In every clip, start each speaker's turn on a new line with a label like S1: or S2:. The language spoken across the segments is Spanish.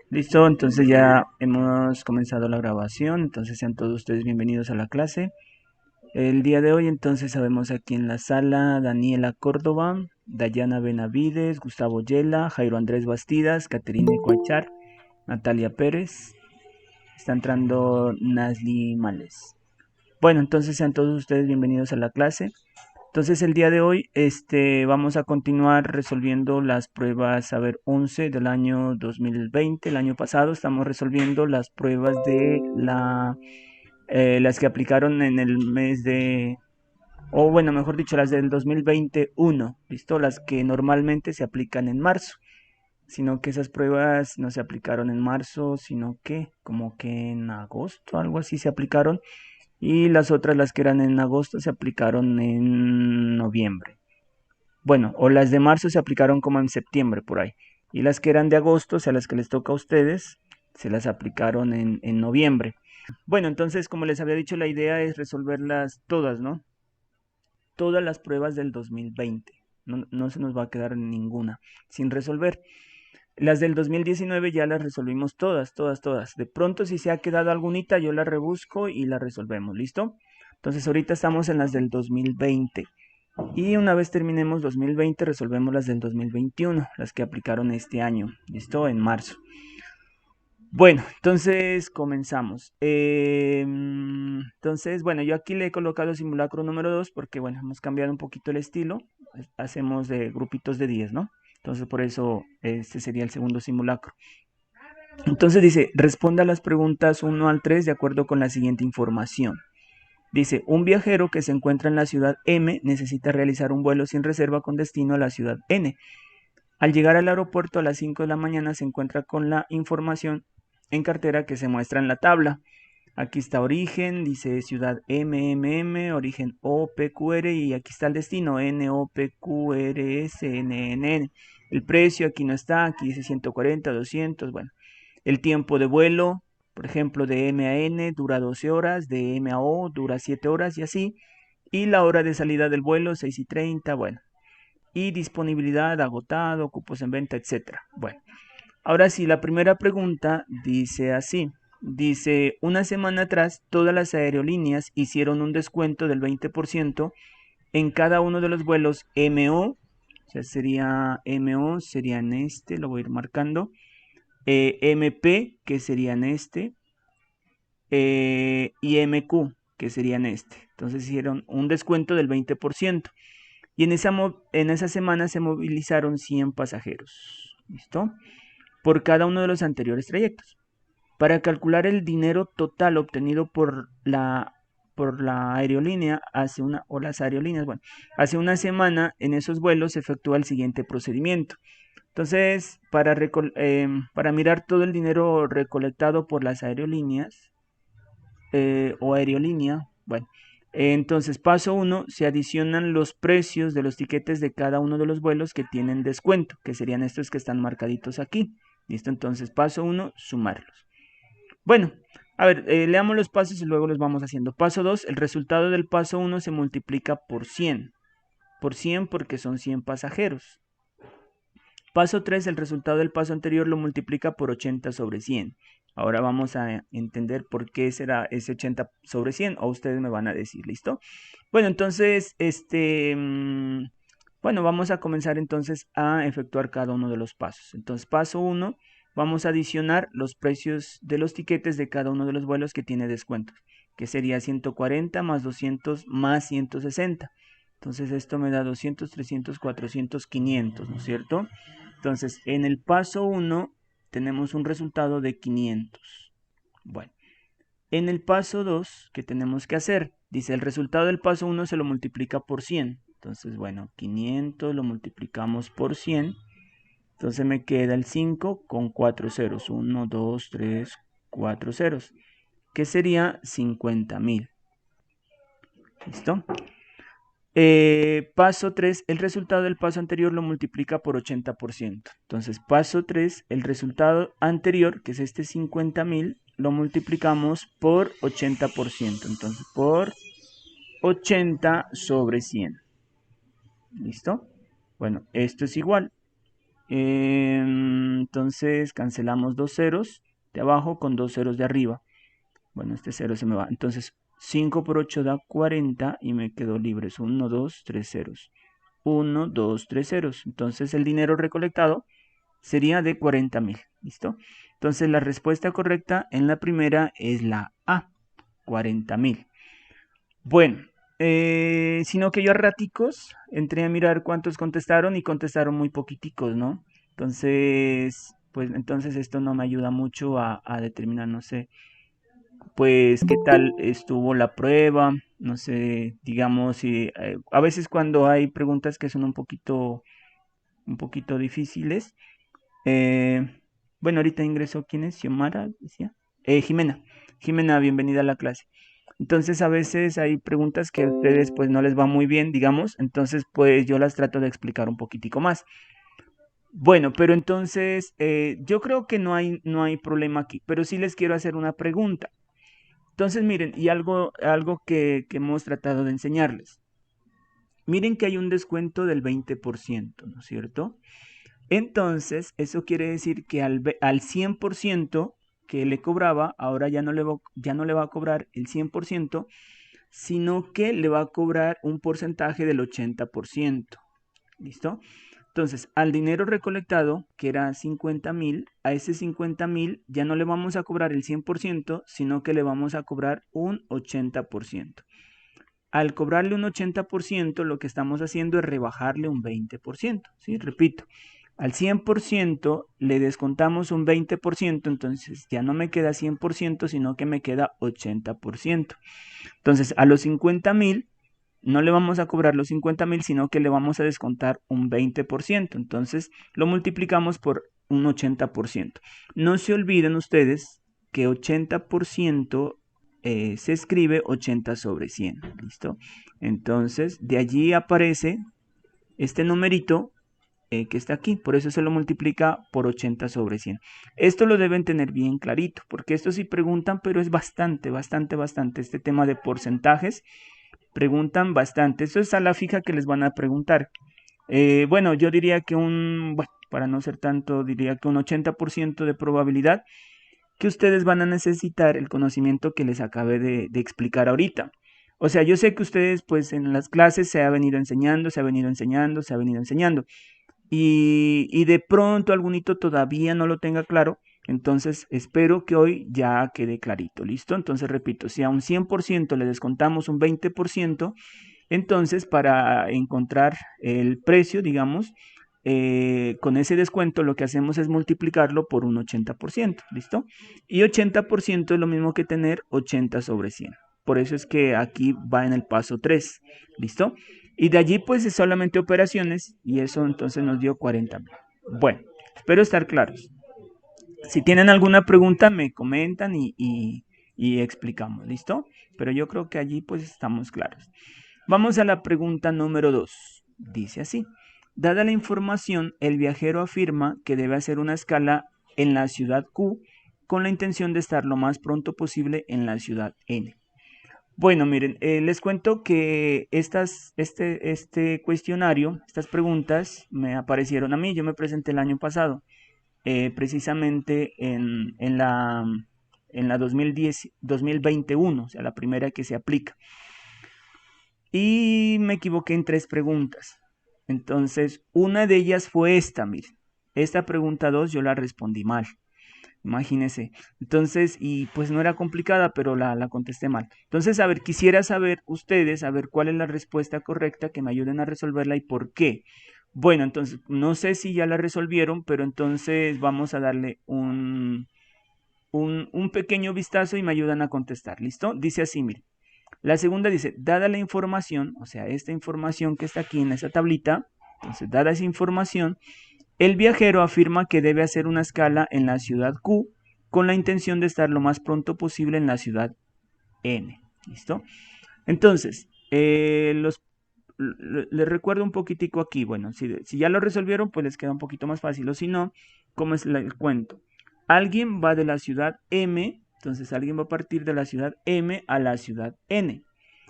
S1: Listo, entonces ya hemos comenzado la grabación, entonces sean todos ustedes bienvenidos a la clase. El día de hoy entonces sabemos aquí en la sala Daniela Córdoba, Dayana Benavides, Gustavo Yela, Jairo Andrés Bastidas, Caterine Coachar, Natalia Pérez, está entrando Nasli Males. Bueno, entonces sean todos ustedes bienvenidos a la clase. Entonces el día de hoy vamos a continuar resolviendo las pruebas, a ver, 11 del año 2020, el año pasado. Estamos resolviendo las pruebas de las que aplicaron en el mes de, o bueno, mejor dicho, las del 2021, ¿listo? Las que normalmente se aplican en marzo, sino que esas pruebas no se aplicaron en marzo, sino que como que en agosto, algo así se aplicaron, y las otras, las que eran en agosto, se aplicaron en noviembre. Bueno, o las de marzo se aplicaron como en septiembre por ahí. Y las que eran de agosto, o sea, las que les toca a ustedes, se las aplicaron en noviembre. Bueno, entonces, como les había dicho, la idea es resolverlas todas, ¿no? Todas las pruebas del 2020. No se nos va a quedar ninguna sin resolver. Las del 2019 ya las resolvimos todas, todas, todas. De pronto, si se ha quedado algunita, yo la rebusco y la resolvemos, ¿listo? Entonces, ahorita estamos en las del 2020. Y una vez terminemos 2020, resolvemos las del 2021, las que aplicaron este año, ¿listo? En marzo. Bueno, entonces comenzamos. Entonces, bueno, yo aquí le he colocado simulacro número 2 porque, bueno, hemos cambiado un poquito el estilo. Hacemos de grupitos de 10, ¿no? Entonces, por eso este sería el segundo simulacro. Entonces dice, responda a las preguntas 1 al 3 de acuerdo con la siguiente información. Dice, un viajero que se encuentra en la ciudad M necesita realizar un vuelo sin reserva con destino a la ciudad N. Al llegar al aeropuerto a las 5 de la mañana se encuentra con la información en cartera que se muestra en la tabla. Aquí está origen, dice ciudad MMM, origen OPQR y aquí está el destino NOPQRSNNN. El precio aquí no está, aquí dice 140, 200, bueno. El tiempo de vuelo, por ejemplo, de M a N dura 12 horas, de M a O dura 7 horas y así. Y la hora de salida del vuelo, 6:30, bueno. Y disponibilidad, agotado, cupos en venta, etcétera. Bueno, ahora sí, la primera pregunta dice así. Dice, una semana atrás, todas las aerolíneas hicieron un descuento del 20% en cada uno de los vuelos MO, o sea, sería MO, sería en este, lo voy a ir marcando, MP, que sería en este, y MQ, que sería en este. Entonces hicieron un descuento del 20%. Y en esa semana se movilizaron 100 pasajeros. ¿Listo? Por cada uno de los anteriores trayectos. Para calcular el dinero total obtenido por la aerolínea o las aerolíneas, bueno, hace una semana en esos vuelos se efectúa el siguiente procedimiento. Entonces, para mirar todo el dinero recolectado por las aerolíneas o aerolínea, bueno, entonces paso 1, se adicionan los precios de los tiquetes de cada uno de los vuelos que tienen descuento, que serían estos que están marcaditos aquí. ¿Listo? Entonces paso 1, sumarlos. Bueno, a ver, leamos los pasos y luego los vamos haciendo. Paso 2, el resultado del paso 1 se multiplica por 100. Por 100 porque son 100 pasajeros. Paso 3, el resultado del paso anterior lo multiplica por 80 sobre 100. Ahora vamos a entender por qué será ese 80 sobre 100 o ustedes me van a decir, ¿listo? Bueno, entonces, bueno, vamos a comenzar entonces a efectuar cada uno de los pasos. Entonces, paso 1, vamos a adicionar los precios de los tiquetes de cada uno de los vuelos que tiene descuentos, que sería 140 más 200 más 160. Entonces, esto me da 200, 300, 400, 500, ¿no es cierto? Entonces, en el paso 1 tenemos un resultado de 500. Bueno, en el paso 2, ¿qué tenemos que hacer? Dice, el resultado del paso 1 se lo multiplica por 100. Entonces, bueno, 500 lo multiplicamos por 100. Entonces me queda el 5 con 4 ceros. 1, 2, 3, 4 ceros. Que sería 50.000. ¿Listo? Paso 3, el resultado del paso anterior lo multiplica por 80%. Entonces, paso 3, el resultado anterior, que es este 50.000, lo multiplicamos por 80%. Entonces, por 80 sobre 100. ¿Listo? Bueno, esto es igual. entonces cancelamos dos ceros de abajo con dos ceros de arriba. Bueno, este cero se me va. Entonces 5 por 8 da 40 y me quedo libres. 1, 2, 3 ceros. 1, 2, 3 ceros. Entonces el dinero recolectado sería de 40.000. ¿Listo? Entonces la respuesta correcta en la primera es la A, 40.000. Bueno, sino que yo a raticos entré a mirar cuántos contestaron y contestaron muy poquiticos, ¿no? Entonces, pues entonces esto no me ayuda mucho a determinar, no sé, pues qué tal estuvo la prueba, no sé, digamos, si a veces cuando hay preguntas que son un poquito difíciles, eh, bueno, ahorita ingresó, ¿quién es? Xiomara, decía. Jimena. Jimena, bienvenida a la clase. Entonces a veces hay preguntas que a ustedes pues no les va muy bien, digamos, entonces pues yo las trato de explicar un poquitico más. Bueno, pero entonces yo creo que no hay problema aquí, pero sí les quiero hacer una pregunta. Entonces miren, y algo que hemos tratado de enseñarles. Miren que hay un descuento del 20%, ¿no es cierto? Entonces, eso quiere decir que al 100% que le cobraba, ahora ya no le va a cobrar el 100%, sino que le va a cobrar un porcentaje del 80%. ¿Listo? Entonces, al dinero recolectado, que era 50.000, a ese 50.000 ya no le vamos a cobrar el 100%, sino que le vamos a cobrar un 80%. Al cobrarle un 80%, lo que estamos haciendo es rebajarle un 20%. ¿Sí? Repito, al 100% le descontamos un 20%, entonces ya no me queda 100%, sino que me queda 80%. Entonces, a los 50.000 no le vamos a cobrar los 50.000, sino que le vamos a descontar un 20%. Entonces, lo multiplicamos por un 80%. No se olviden ustedes que 80% se escribe 80 sobre 100. ¿Listo? Entonces, de allí aparece este numerito que está aquí, por eso se lo multiplica por 80 sobre 100. Esto lo deben tener bien clarito, porque esto sí preguntan, pero es bastante, este tema de porcentajes, preguntan bastante, eso es a la fija que les van a preguntar. Bueno, yo diría que para no ser tanto, diría que un 80% de probabilidad que ustedes van a necesitar el conocimiento que les acabé de explicar ahorita. O sea, yo sé que ustedes pues en las clases se ha venido enseñando, se ha venido enseñando, se ha venido enseñando y de pronto algunito todavía no lo tenga claro, entonces espero que hoy ya quede clarito, ¿listo? Entonces repito, si a un 100% le descontamos un 20%, entonces para encontrar el precio, digamos, con ese descuento lo que hacemos es multiplicarlo por un 80%, ¿listo? Y 80% es lo mismo que tener 80 sobre 100. Por eso es que aquí va en el paso 3, ¿listo? Y de allí pues es solamente operaciones y eso entonces nos dio 40.000. Bueno, espero estar claros. Si tienen alguna pregunta me comentan y explicamos, ¿listo? Pero yo creo que allí pues estamos claros. Vamos a la pregunta número 2. Dice así. Dada la información, el viajero afirma que debe hacer una escala en la ciudad Q con la intención de estar lo más pronto posible en la ciudad N. Bueno, miren, les cuento que este cuestionario, estas preguntas me aparecieron a mí, yo me presenté el año pasado, precisamente en la 2021, o sea, la primera que se aplica. Y me equivoqué en tres preguntas. Entonces, una de ellas fue esta, miren. Esta pregunta 2 yo la respondí mal. Imagínense. Entonces, y pues no era complicada, pero la contesté mal. Entonces, a ver, quisiera saber ustedes, a ver cuál es la respuesta correcta, que me ayuden a resolverla y por qué. Bueno, entonces, no sé si ya la resolvieron, pero entonces vamos a darle un pequeño vistazo y me ayudan a contestar. ¿Listo? Dice así, miren. La segunda dice, dada la información, o sea, esta información que está aquí en esa tablita, entonces, dada esa información, el viajero afirma que debe hacer una escala en la ciudad Q con la intención de estar lo más pronto posible en la ciudad N. ¿Listo? Entonces, les recuerdo un poquitico aquí. Bueno, si ya lo resolvieron, pues les queda un poquito más fácil. O si no, ¿cómo es el cuento? Alguien va de la ciudad M, entonces alguien va a partir de la ciudad M a la ciudad N.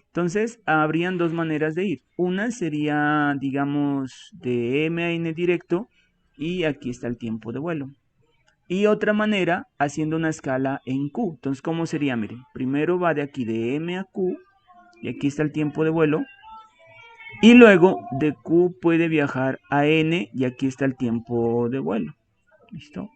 S1: Entonces, habrían dos maneras de ir. Una sería, digamos, de M a N directo y aquí está el tiempo de vuelo. Y otra manera, haciendo una escala en Q. Entonces, ¿cómo sería? Miren, primero va de aquí de M a Q, y aquí está el tiempo de vuelo. Y luego de Q puede viajar a N, y aquí está el tiempo de vuelo. ¿Listo?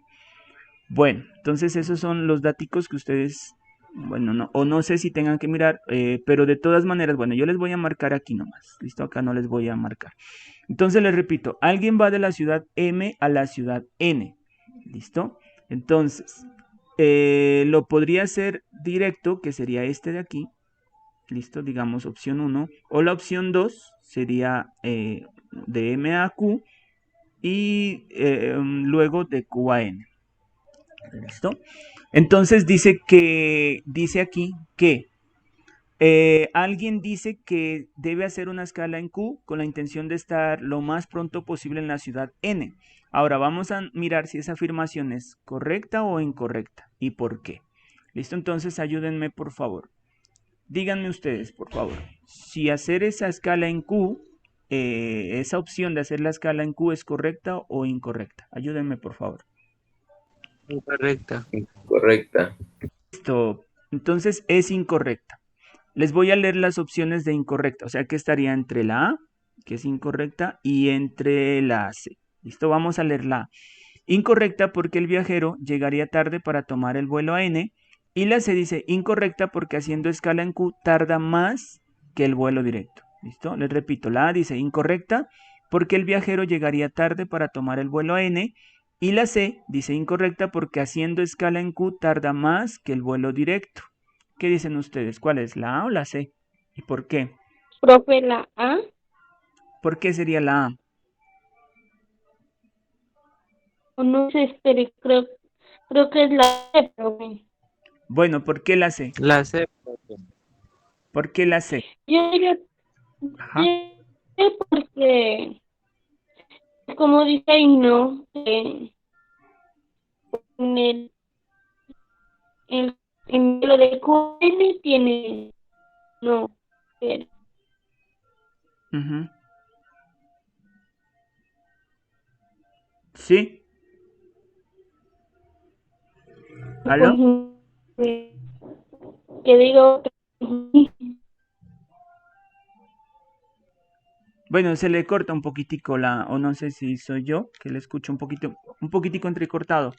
S1: Bueno, entonces esos son los datos que ustedes, bueno, no, o no sé si tengan que mirar, pero de todas maneras, bueno, yo les voy a marcar aquí nomás. ¿Listo? Acá no les voy a marcar. Entonces les repito, alguien va de la ciudad M a la ciudad N. ¿Listo? Entonces, lo podría hacer directo, que sería este de aquí. ¿Listo? Digamos opción 1. O la opción 2 sería de M a Q y luego de Q a N. ¿Listo? Entonces dice aquí que alguien dice que debe hacer una escala en Q con la intención de estar lo más pronto posible en la ciudad N. Ahora vamos a mirar si esa afirmación es correcta o incorrecta y por qué. ¿Listo? Entonces ayúdenme por favor. Díganme ustedes, por favor, si hacer esa escala en Q, esa opción de hacer la escala en Q es correcta o incorrecta. Ayúdenme por favor.
S2: Incorrecta.
S3: Correcta.
S1: Listo. Entonces es incorrecta. Les voy a leer las opciones de incorrecta, o sea que estaría entre la A, que es incorrecta, y entre la C. ¿Listo? Vamos a leer la A. Incorrecta porque el viajero llegaría tarde para tomar el vuelo a N, y la C dice incorrecta porque haciendo escala en Q tarda más que el vuelo directo. ¿Listo? Les repito, la A dice incorrecta porque el viajero llegaría tarde para tomar el vuelo a N, y la C dice incorrecta porque haciendo escala en Q tarda más que el vuelo directo. ¿Qué dicen ustedes? ¿Cuál es, la A o la C? ¿Y por qué?
S4: Profe, la A.
S1: ¿Por qué sería la A?
S4: O no sé, espere, creo que es la C, profe.
S1: Bueno, ¿por qué la C?
S2: La C.
S1: ¿Por qué la C?
S4: Yo diría
S1: Ajá.
S4: que porque, como dice ahí, no, en en lo de QN tiene, no, pero,
S1: Uh-huh. ¿Sí? ¿Aló?
S4: que digo,
S1: Bueno, se le corta un poquitico la, o no sé si soy yo, que le escucho un poquitico entrecortado.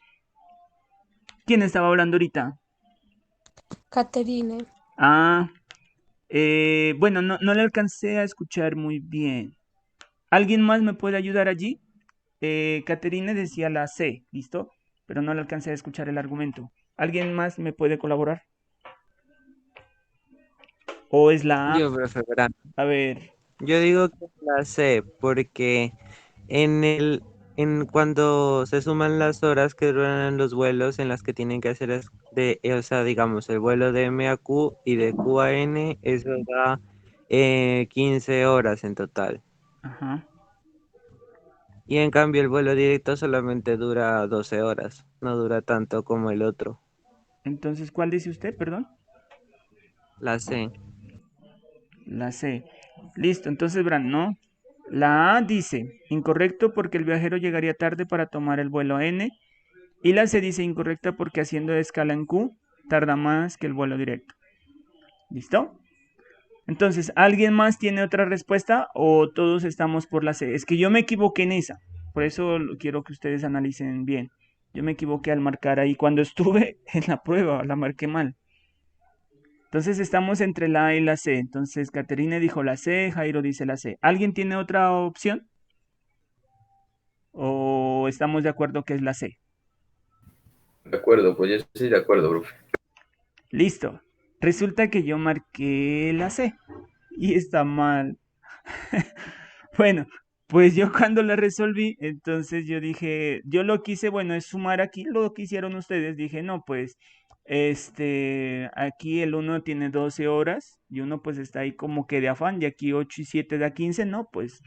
S1: ¿Quién estaba hablando ahorita?
S5: Caterine.
S1: Ah, bueno, no le alcancé a escuchar muy bien. ¿Alguien más me puede ayudar allí? Caterine decía la C, ¿listo? Pero no le alcancé a escuchar el argumento. ¿Alguien más me puede colaborar? ¿O es la A?
S2: Yo, profe, verán.
S1: A ver.
S2: Yo digo que la C, porque cuando se suman las horas que duran los vuelos en las que tienen que hacer o sea, digamos, el vuelo de M a Q y de Q a N, eso da 15 horas en total.
S1: Ajá.
S2: Y en cambio el vuelo directo solamente dura 12 horas, no dura tanto como el otro.
S1: Entonces, ¿cuál dice usted? Perdón.
S2: La C.
S1: La C. Listo, entonces verán, no. La A dice incorrecto porque el viajero llegaría tarde para tomar el vuelo N. Y la C dice incorrecta porque haciendo escala en Q tarda más que el vuelo directo. ¿Listo? Entonces, ¿alguien más tiene otra respuesta o todos estamos por la C? Es que yo me equivoqué en esa. Por eso quiero que ustedes analicen bien. Yo me equivoqué al marcar ahí. Cuando estuve en la prueba, la marqué mal. Entonces estamos entre la A y la C. Entonces Caterine dijo la C, Jairo dice la C. ¿Alguien tiene otra opción? ¿O estamos de acuerdo que es la C?
S3: De acuerdo, pues yo estoy de acuerdo, profe.
S1: Listo. Resulta que yo marqué la C y está mal. Bueno, pues yo cuando la resolví, entonces yo dije, yo lo quise, bueno, es sumar aquí lo que hicieron ustedes. Dije, no, pues, aquí el uno tiene 12 horas y uno pues está ahí como que de afán, y aquí 8 y 7 da 15, no, pues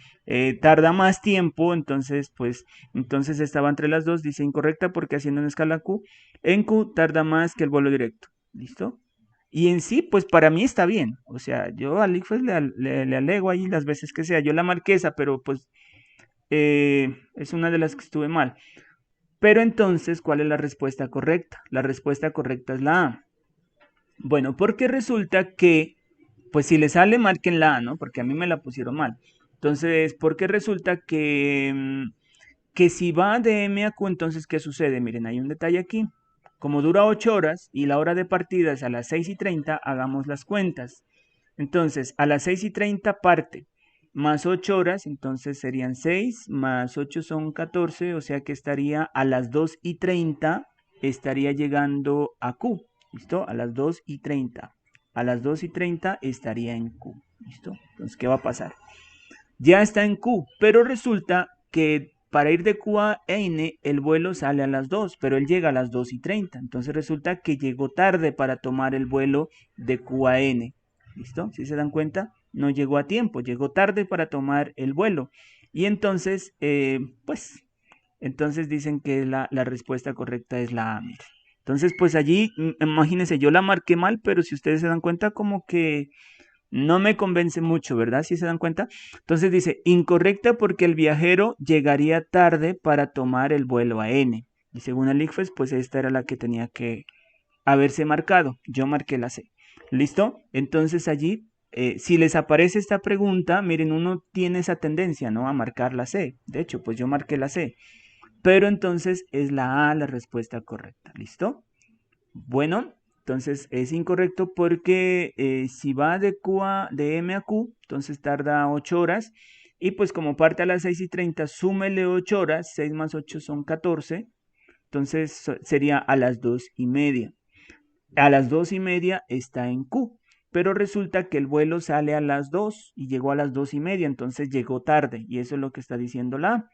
S1: tarda más tiempo, entonces pues, entonces estaba entre las dos, dice incorrecta porque haciendo una escala Q, en Q tarda más que el vuelo directo, ¿listo? Y en sí, pues para mí está bien. O sea, yo al ICFES le alego ahí las veces que sea. Yo la marquesa, pero pues es una de las que estuve mal. Pero entonces, ¿cuál es la respuesta correcta? La respuesta correcta es la A. Bueno, porque resulta que, pues si le sale, marquen la A, ¿no? Porque a mí me la pusieron mal. Entonces, porque resulta que si va de M a Q, entonces, ¿qué sucede? Miren, hay un detalle aquí. Como dura 8 horas y la hora de partida es a las 6:30, hagamos las cuentas. Entonces, a las 6:30 parte, más 8 horas, entonces serían 6, más 8 son 14, o sea que estaría a las 2:30, estaría llegando a Q, ¿listo? A las 2:30. A las 2:30 estaría en Q, ¿listo? Entonces, ¿qué va a pasar? Ya está en Q, pero resulta que para ir de Q a N el vuelo sale a las 2, pero él llega a las 2:30. Entonces resulta que llegó tarde para tomar el vuelo de Q a N. ¿Listo? ¿Sí se dan cuenta? No llegó a tiempo, llegó tarde para tomar el vuelo. Y entonces, entonces dicen que la respuesta correcta es la A. Entonces, pues allí, imagínense, yo la marqué mal, pero si ustedes se dan cuenta, como que no me convence mucho, ¿verdad? ¿Sí se dan cuenta? Entonces dice, incorrecta porque el viajero llegaría tarde para tomar el vuelo a N. Y según el ICFES, pues esta era la que tenía que haberse marcado. Yo marqué la C. ¿Listo? Entonces allí, si les aparece esta pregunta, miren, uno tiene esa tendencia, ¿no? A marcar la C. De hecho, pues yo marqué la C. Pero entonces es la A la respuesta correcta. ¿Listo? Bueno, entonces es incorrecto porque si va de M a Q, entonces tarda 8 horas. Y pues como parte a las 6:30, súmele 8 horas, 6 más 8 son 14. Entonces sería a las 2:30. A las 2:30 está en Q. Pero resulta que el vuelo sale a las 2 y llegó a las 2:30, entonces llegó tarde. Y eso es lo que está diciendo la A.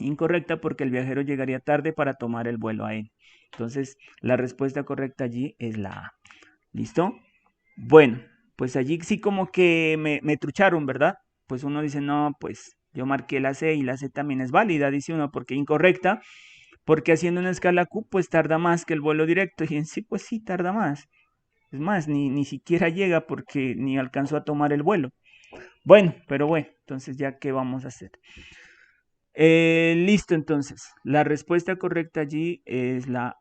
S1: Incorrecta porque el viajero llegaría tarde para tomar el vuelo a N. Entonces, la respuesta correcta allí es la A. ¿Listo? Bueno, pues allí sí como que me trucharon, ¿verdad? Pues uno dice, no, pues yo marqué la C y la C también es válida, dice uno, porque incorrecta, porque haciendo una escala Q, pues tarda más que el vuelo directo. Y en sí, pues sí, tarda más. Es más, ni siquiera llega porque ni alcanzó a tomar el vuelo. Bueno, pero bueno, entonces ya, ¿qué vamos a hacer? Listo, entonces. La respuesta correcta allí es la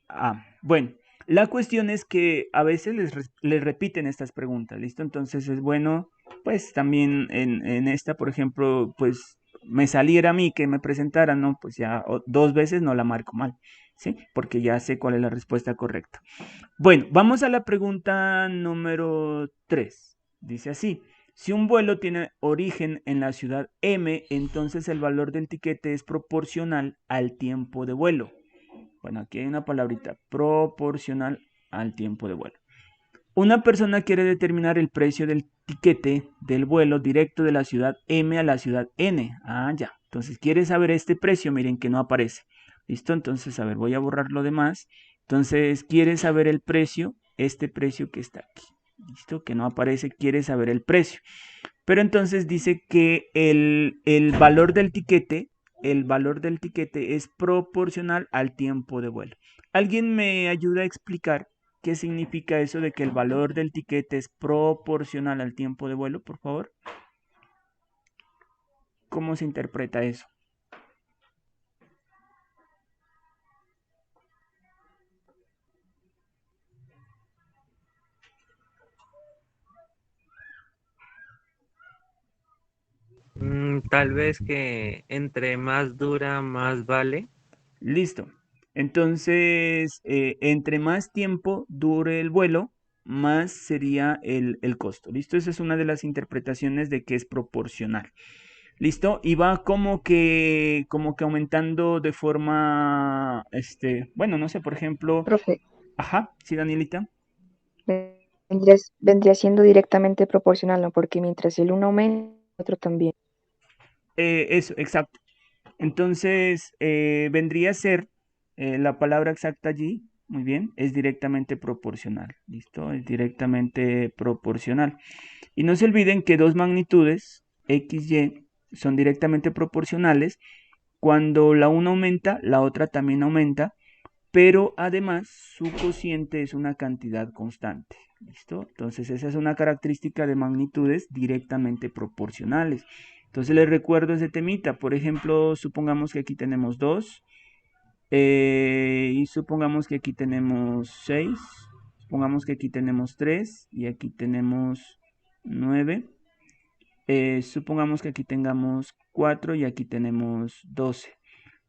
S1: A. Bueno, la cuestión es que a veces les repiten estas preguntas, ¿listo? Entonces es bueno, pues también en esta, por ejemplo, pues me saliera a mí que me presentaran, ¿no? Pues ya 2 veces no la marco mal, ¿sí? Porque ya sé cuál es la respuesta correcta. Bueno, vamos a la pregunta número 3. Dice así. Si un vuelo tiene origen en la ciudad M, entonces el valor del tiquete es proporcional al tiempo de vuelo. Bueno, aquí hay una palabrita, proporcional al tiempo de vuelo. Una persona quiere determinar el precio del tiquete del vuelo directo de la ciudad M a la ciudad N. Ah, ya. Entonces quiere saber este precio, miren que no aparece. ¿Listo? Entonces, a ver, voy a borrar lo demás. Entonces, quiere saber el precio, este precio que está aquí. ¿Listo? Que no aparece, quiere saber el precio. Pero entonces dice que el valor del tiquete es proporcional al tiempo de vuelo. ¿Alguien me ayuda a explicar qué significa eso de que el valor del tiquete es proporcional al tiempo de vuelo, por favor? ¿Cómo se interpreta eso?
S2: Tal vez que entre más dura, más vale.
S1: Listo. Entonces, entre más tiempo dure el vuelo, más sería el costo. ¿Listo? Esa es una de las interpretaciones de que es proporcional. ¿Listo? Y va como que aumentando de forma, bueno, no sé, por ejemplo,
S5: Profe,
S1: ajá, sí, Danielita.
S5: vendría siendo directamente proporcional, ¿no? Porque mientras el uno aumenta, el otro también.
S1: Eso, exacto. Entonces, vendría a ser la palabra exacta allí, muy bien, es directamente proporcional. ¿Listo? Es directamente proporcional. Y no se olviden que dos magnitudes, X, Y, son directamente proporcionales. Cuando la una aumenta, la otra también aumenta, pero además su cociente es una cantidad constante. ¿Listo? Entonces esa es una característica de magnitudes directamente proporcionales. Entonces les recuerdo ese temita. Por ejemplo, supongamos que aquí tenemos 2 y supongamos que aquí tenemos 6. Supongamos que aquí tenemos 3 y aquí tenemos 9. Supongamos que aquí tengamos 4 y aquí tenemos 12.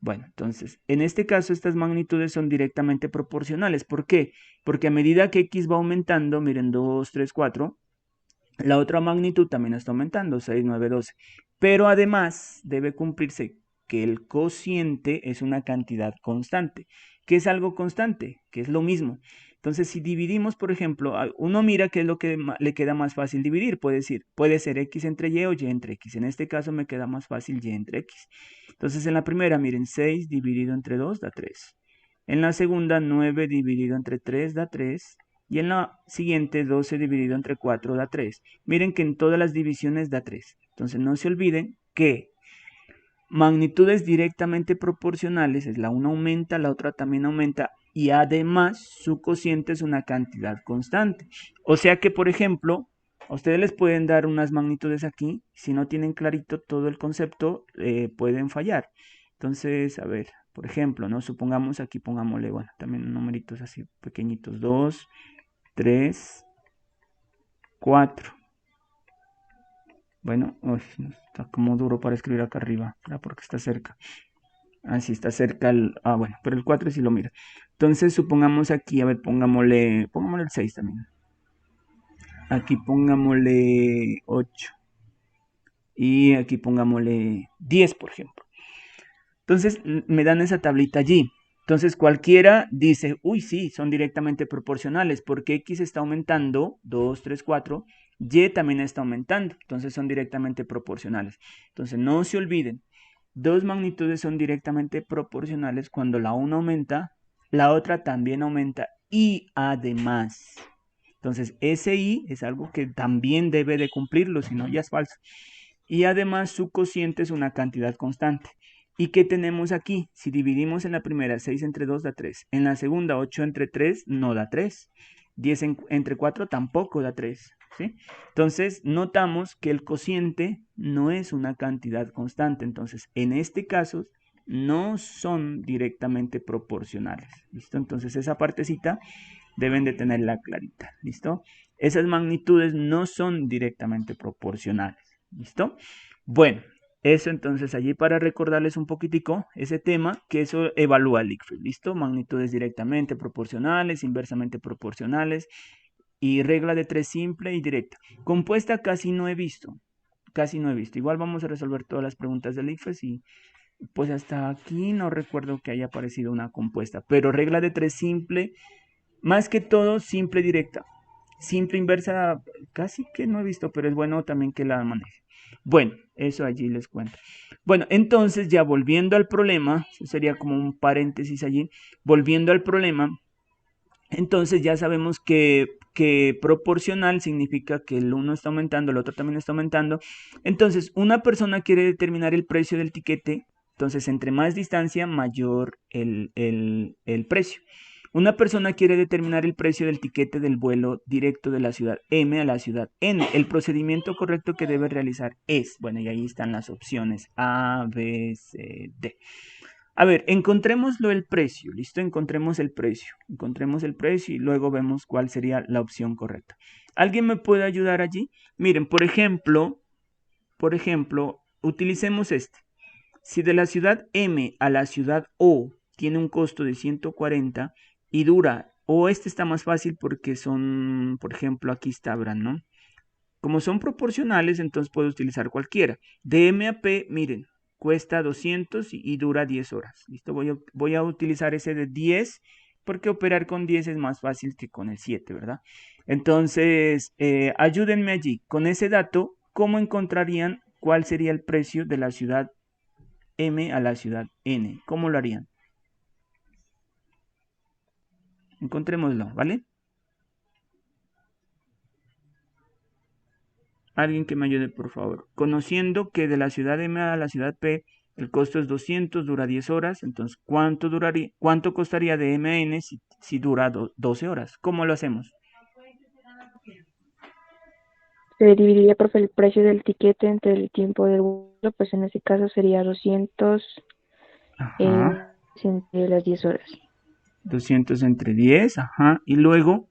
S1: Bueno, entonces, en este caso estas magnitudes son directamente proporcionales. ¿Por qué? Porque a medida que x va aumentando, miren, 2, 3, 4, la otra magnitud también está aumentando, 6, 9, 12. Pero además debe cumplirse que el cociente es una cantidad constante. ¿Qué es algo constante? Que es lo mismo. Entonces, si dividimos, por ejemplo, uno mira qué es lo que le queda más fácil dividir. Puede ser x entre y o y entre x. En este caso me queda más fácil y entre x. Entonces, en la primera, miren, 6 dividido entre 2 da 3. En la segunda, 9 dividido entre 3 da 3. Y en la siguiente, 12 dividido entre 4 da 3. Miren que en todas las divisiones da 3. Entonces, no se olviden que magnitudes directamente proporcionales es la una aumenta, la otra también aumenta y además su cociente es una cantidad constante. O sea que, por ejemplo, a ustedes les pueden dar unas magnitudes aquí, si no tienen clarito todo el concepto, pueden fallar. Entonces, a ver, por ejemplo, ¿no? Supongamos aquí, pongámosle, bueno, también numeritos así pequeñitos, 2, 3, 4. Bueno, uy, está como duro para escribir acá arriba, porque está cerca. Así está cerca bueno, pero el 4 sí lo mira. Entonces, supongamos aquí, a ver, pongámosle el 6 también. Aquí pongámosle 8. Y aquí pongámosle 10, por ejemplo. Entonces, me dan esa tablita allí. Entonces, cualquiera dice, uy, sí, son directamente proporcionales, porque x está aumentando, 2, 3, 4, y también está aumentando, entonces son directamente proporcionales. Entonces, no se olviden, dos magnitudes son directamente proporcionales cuando la una aumenta, la otra también aumenta, y además. Entonces, ese y es algo que también debe de cumplirlo, si no ya es falso. Y además su cociente es una cantidad constante. ¿Y qué tenemos aquí? Si dividimos en la primera 6 entre 2 da 3. En la segunda 8 entre 3 no da 3. 10 entre 4 tampoco da 3. ¿Sí? Entonces notamos que el cociente no es una cantidad constante. Entonces en este caso no son directamente proporcionales. ¿Listo? Entonces esa partecita deben de tenerla clarita. ¿Listo? Esas magnitudes no son directamente proporcionales. ¿Listo? Bueno, eso entonces allí para recordarles un poquitico ese tema, que eso evalúa el ICFES, ¿listo? Magnitudes directamente proporcionales, inversamente proporcionales y regla de 3 simple y directa. Compuesta casi no he visto, Igual vamos a resolver todas las preguntas del ICFES y pues hasta aquí no recuerdo que haya aparecido una compuesta, pero regla de 3 simple, más que todo simple directa. Simple inversa casi que no he visto, pero es bueno también que la maneje. Bueno, eso allí les cuento. Bueno, entonces ya volviendo al problema, eso sería como un paréntesis allí, volviendo al problema, entonces ya sabemos que proporcional significa que el uno está aumentando, el otro también está aumentando. Entonces, una persona quiere determinar el precio del tiquete, entonces entre más distancia, mayor el precio. Una persona quiere determinar el precio del tiquete del vuelo directo de la ciudad M a la ciudad N. El procedimiento correcto que debe realizar es, bueno, y ahí están las opciones A, B, C, D. A ver, encontrémoslo el precio, ¿listo? Encontremos el precio y luego vemos cuál sería la opción correcta. ¿Alguien me puede ayudar allí? Miren, por ejemplo, utilicemos este. Si de la ciudad M a la ciudad O tiene un costo de 140 y dura, o este está más fácil porque son, por ejemplo, aquí está, ¿no? Como son proporcionales, entonces puedo utilizar cualquiera. De M a P, miren, cuesta 200 y dura 10 horas. ¿Listo? Voy a utilizar ese de 10 porque operar con 10 es más fácil que con el 7, ¿verdad? Entonces, ayúdenme allí. Con ese dato, ¿cómo encontrarían cuál sería el precio de la ciudad M a la ciudad N? ¿Cómo lo harían? Encontrémoslo, ¿vale? Alguien que me ayude, por favor. Conociendo que de la ciudad M a la ciudad P el costo es 200, dura 10 horas, entonces ¿cuánto costaría de M a N si dura 12 horas? ¿Cómo lo hacemos?
S5: Se dividiría, profe, el precio del tiquete entre el tiempo del vuelo, pues en este caso sería 200
S1: Ajá.
S5: entre las 10 horas.
S1: 200 entre 10, ajá. Y luego,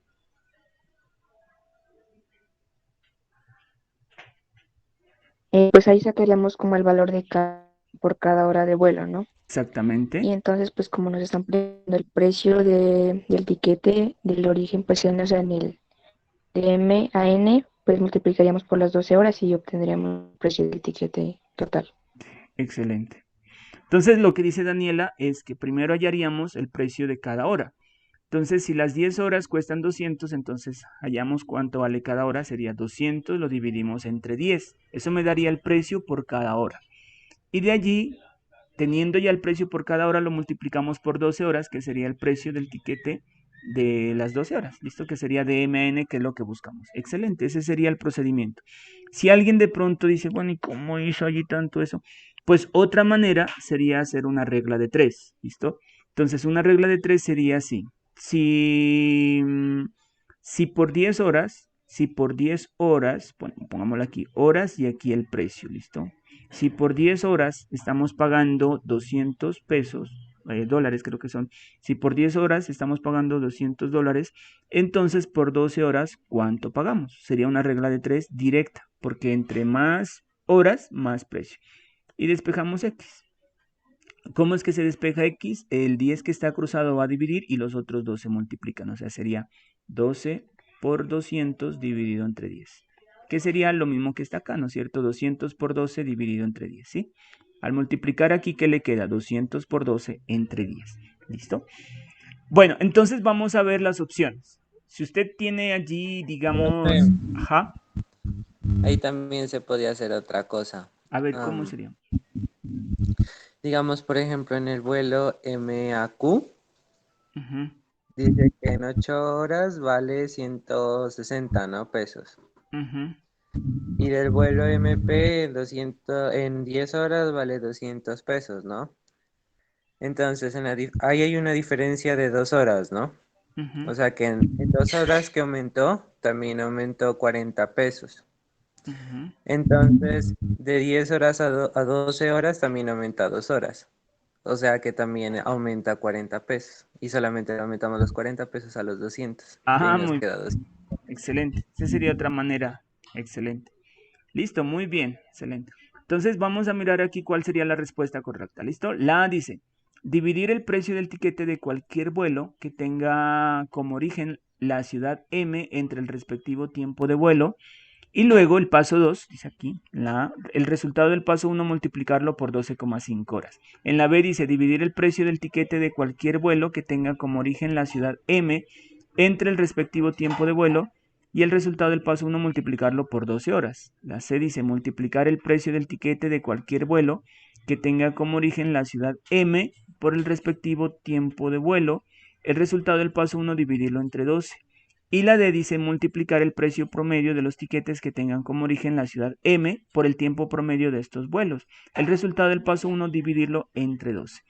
S5: Pues ahí sacaríamos como el valor por cada hora de vuelo, ¿no?
S1: exactamente.
S5: Y entonces, pues como nos están poniendo el precio del tiquete del origen, pues o sea, en el de M a N, pues multiplicaríamos por las 12 horas y obtendríamos el precio del tiquete total.
S1: Excelente. Entonces, lo que dice Daniela es que primero hallaríamos el precio de cada hora. Entonces, si las 10 horas cuestan 200, entonces hallamos cuánto vale cada hora, sería 200, lo dividimos entre 10. Eso me daría el precio por cada hora. Y de allí, teniendo ya el precio por cada hora, lo multiplicamos por 12 horas, que sería el precio del tiquete de las 12 horas. ¿Listo? Que sería de M a N, que es lo que buscamos. Excelente, ese sería el procedimiento. Si alguien de pronto dice, bueno, ¿y cómo hizo allí tanto eso? Pues otra manera sería hacer una regla de 3. ¿Listo? Entonces, una regla de 3 sería así. Si, si por 10 horas, pongámoslo aquí, horas y aquí el precio, ¿listo? Si por 10 horas estamos pagando 200 pesos, dólares creo que son, si por 10 horas estamos pagando $200, entonces por 12 horas, ¿cuánto pagamos? Sería una regla de 3 directa, porque entre más horas, más precio. Y despejamos X. ¿Cómo es que se despeja X? El 10 que está cruzado va a dividir y los otros 2 se multiplican. O sea, sería 12 por 200 dividido entre 10. Que sería lo mismo que está acá, ¿no es cierto? 200 por 12 dividido entre 10, ¿sí? Al multiplicar aquí, ¿qué le queda? 200 por 12 entre 10. ¿Listo? Bueno, entonces vamos a ver las opciones. Si usted tiene allí, digamos,
S2: Profe,
S1: ajá,
S2: ahí también se podía hacer otra cosa.
S1: a ver cómo sería.
S2: Digamos, por ejemplo, en el vuelo MAQ,
S1: Ujú,
S2: dice que en 8 horas vale 160, ¿no? Pesos.
S1: ujú.
S2: Y del vuelo MP en 10 horas vale 200 pesos, ¿no? Entonces, ahí hay una diferencia de 2 horas, ¿no?
S1: Ujú,
S2: O sea que en 2 horas que aumentó, también aumentó 40 pesos.
S1: ujú.
S2: Entonces, de 10 horas a 12 horas también aumenta 2 horas. O sea que también aumenta 40 pesos. Y solamente aumentamos los 40 pesos a los 200. Y ahí
S1: Ajá,
S2: nos
S1: muy
S2: queda 200.
S1: excelente. Esa sería otra manera. Excelente. Listo, muy bien. Excelente. Entonces vamos a mirar aquí cuál sería la respuesta correcta. ¿Listo? La A dice, dividir el precio del tiquete de cualquier vuelo que tenga como origen la ciudad M entre el respectivo tiempo de vuelo. Y luego el paso 2 dice aquí, el resultado del paso 1 multiplicarlo por 12,5 horas. En la B dice dividir el precio del tiquete de cualquier vuelo que tenga como origen la ciudad M entre el respectivo tiempo de vuelo y el resultado del paso 1 multiplicarlo por 12 horas. La C dice multiplicar el precio del tiquete de cualquier vuelo que tenga como origen la ciudad M por el respectivo tiempo de vuelo. El resultado del paso 1 dividirlo entre 12. Y la D dice multiplicar el precio promedio de los tiquetes que tengan como origen la ciudad M por el tiempo promedio de estos vuelos. El resultado del paso 1 dividirlo entre 12.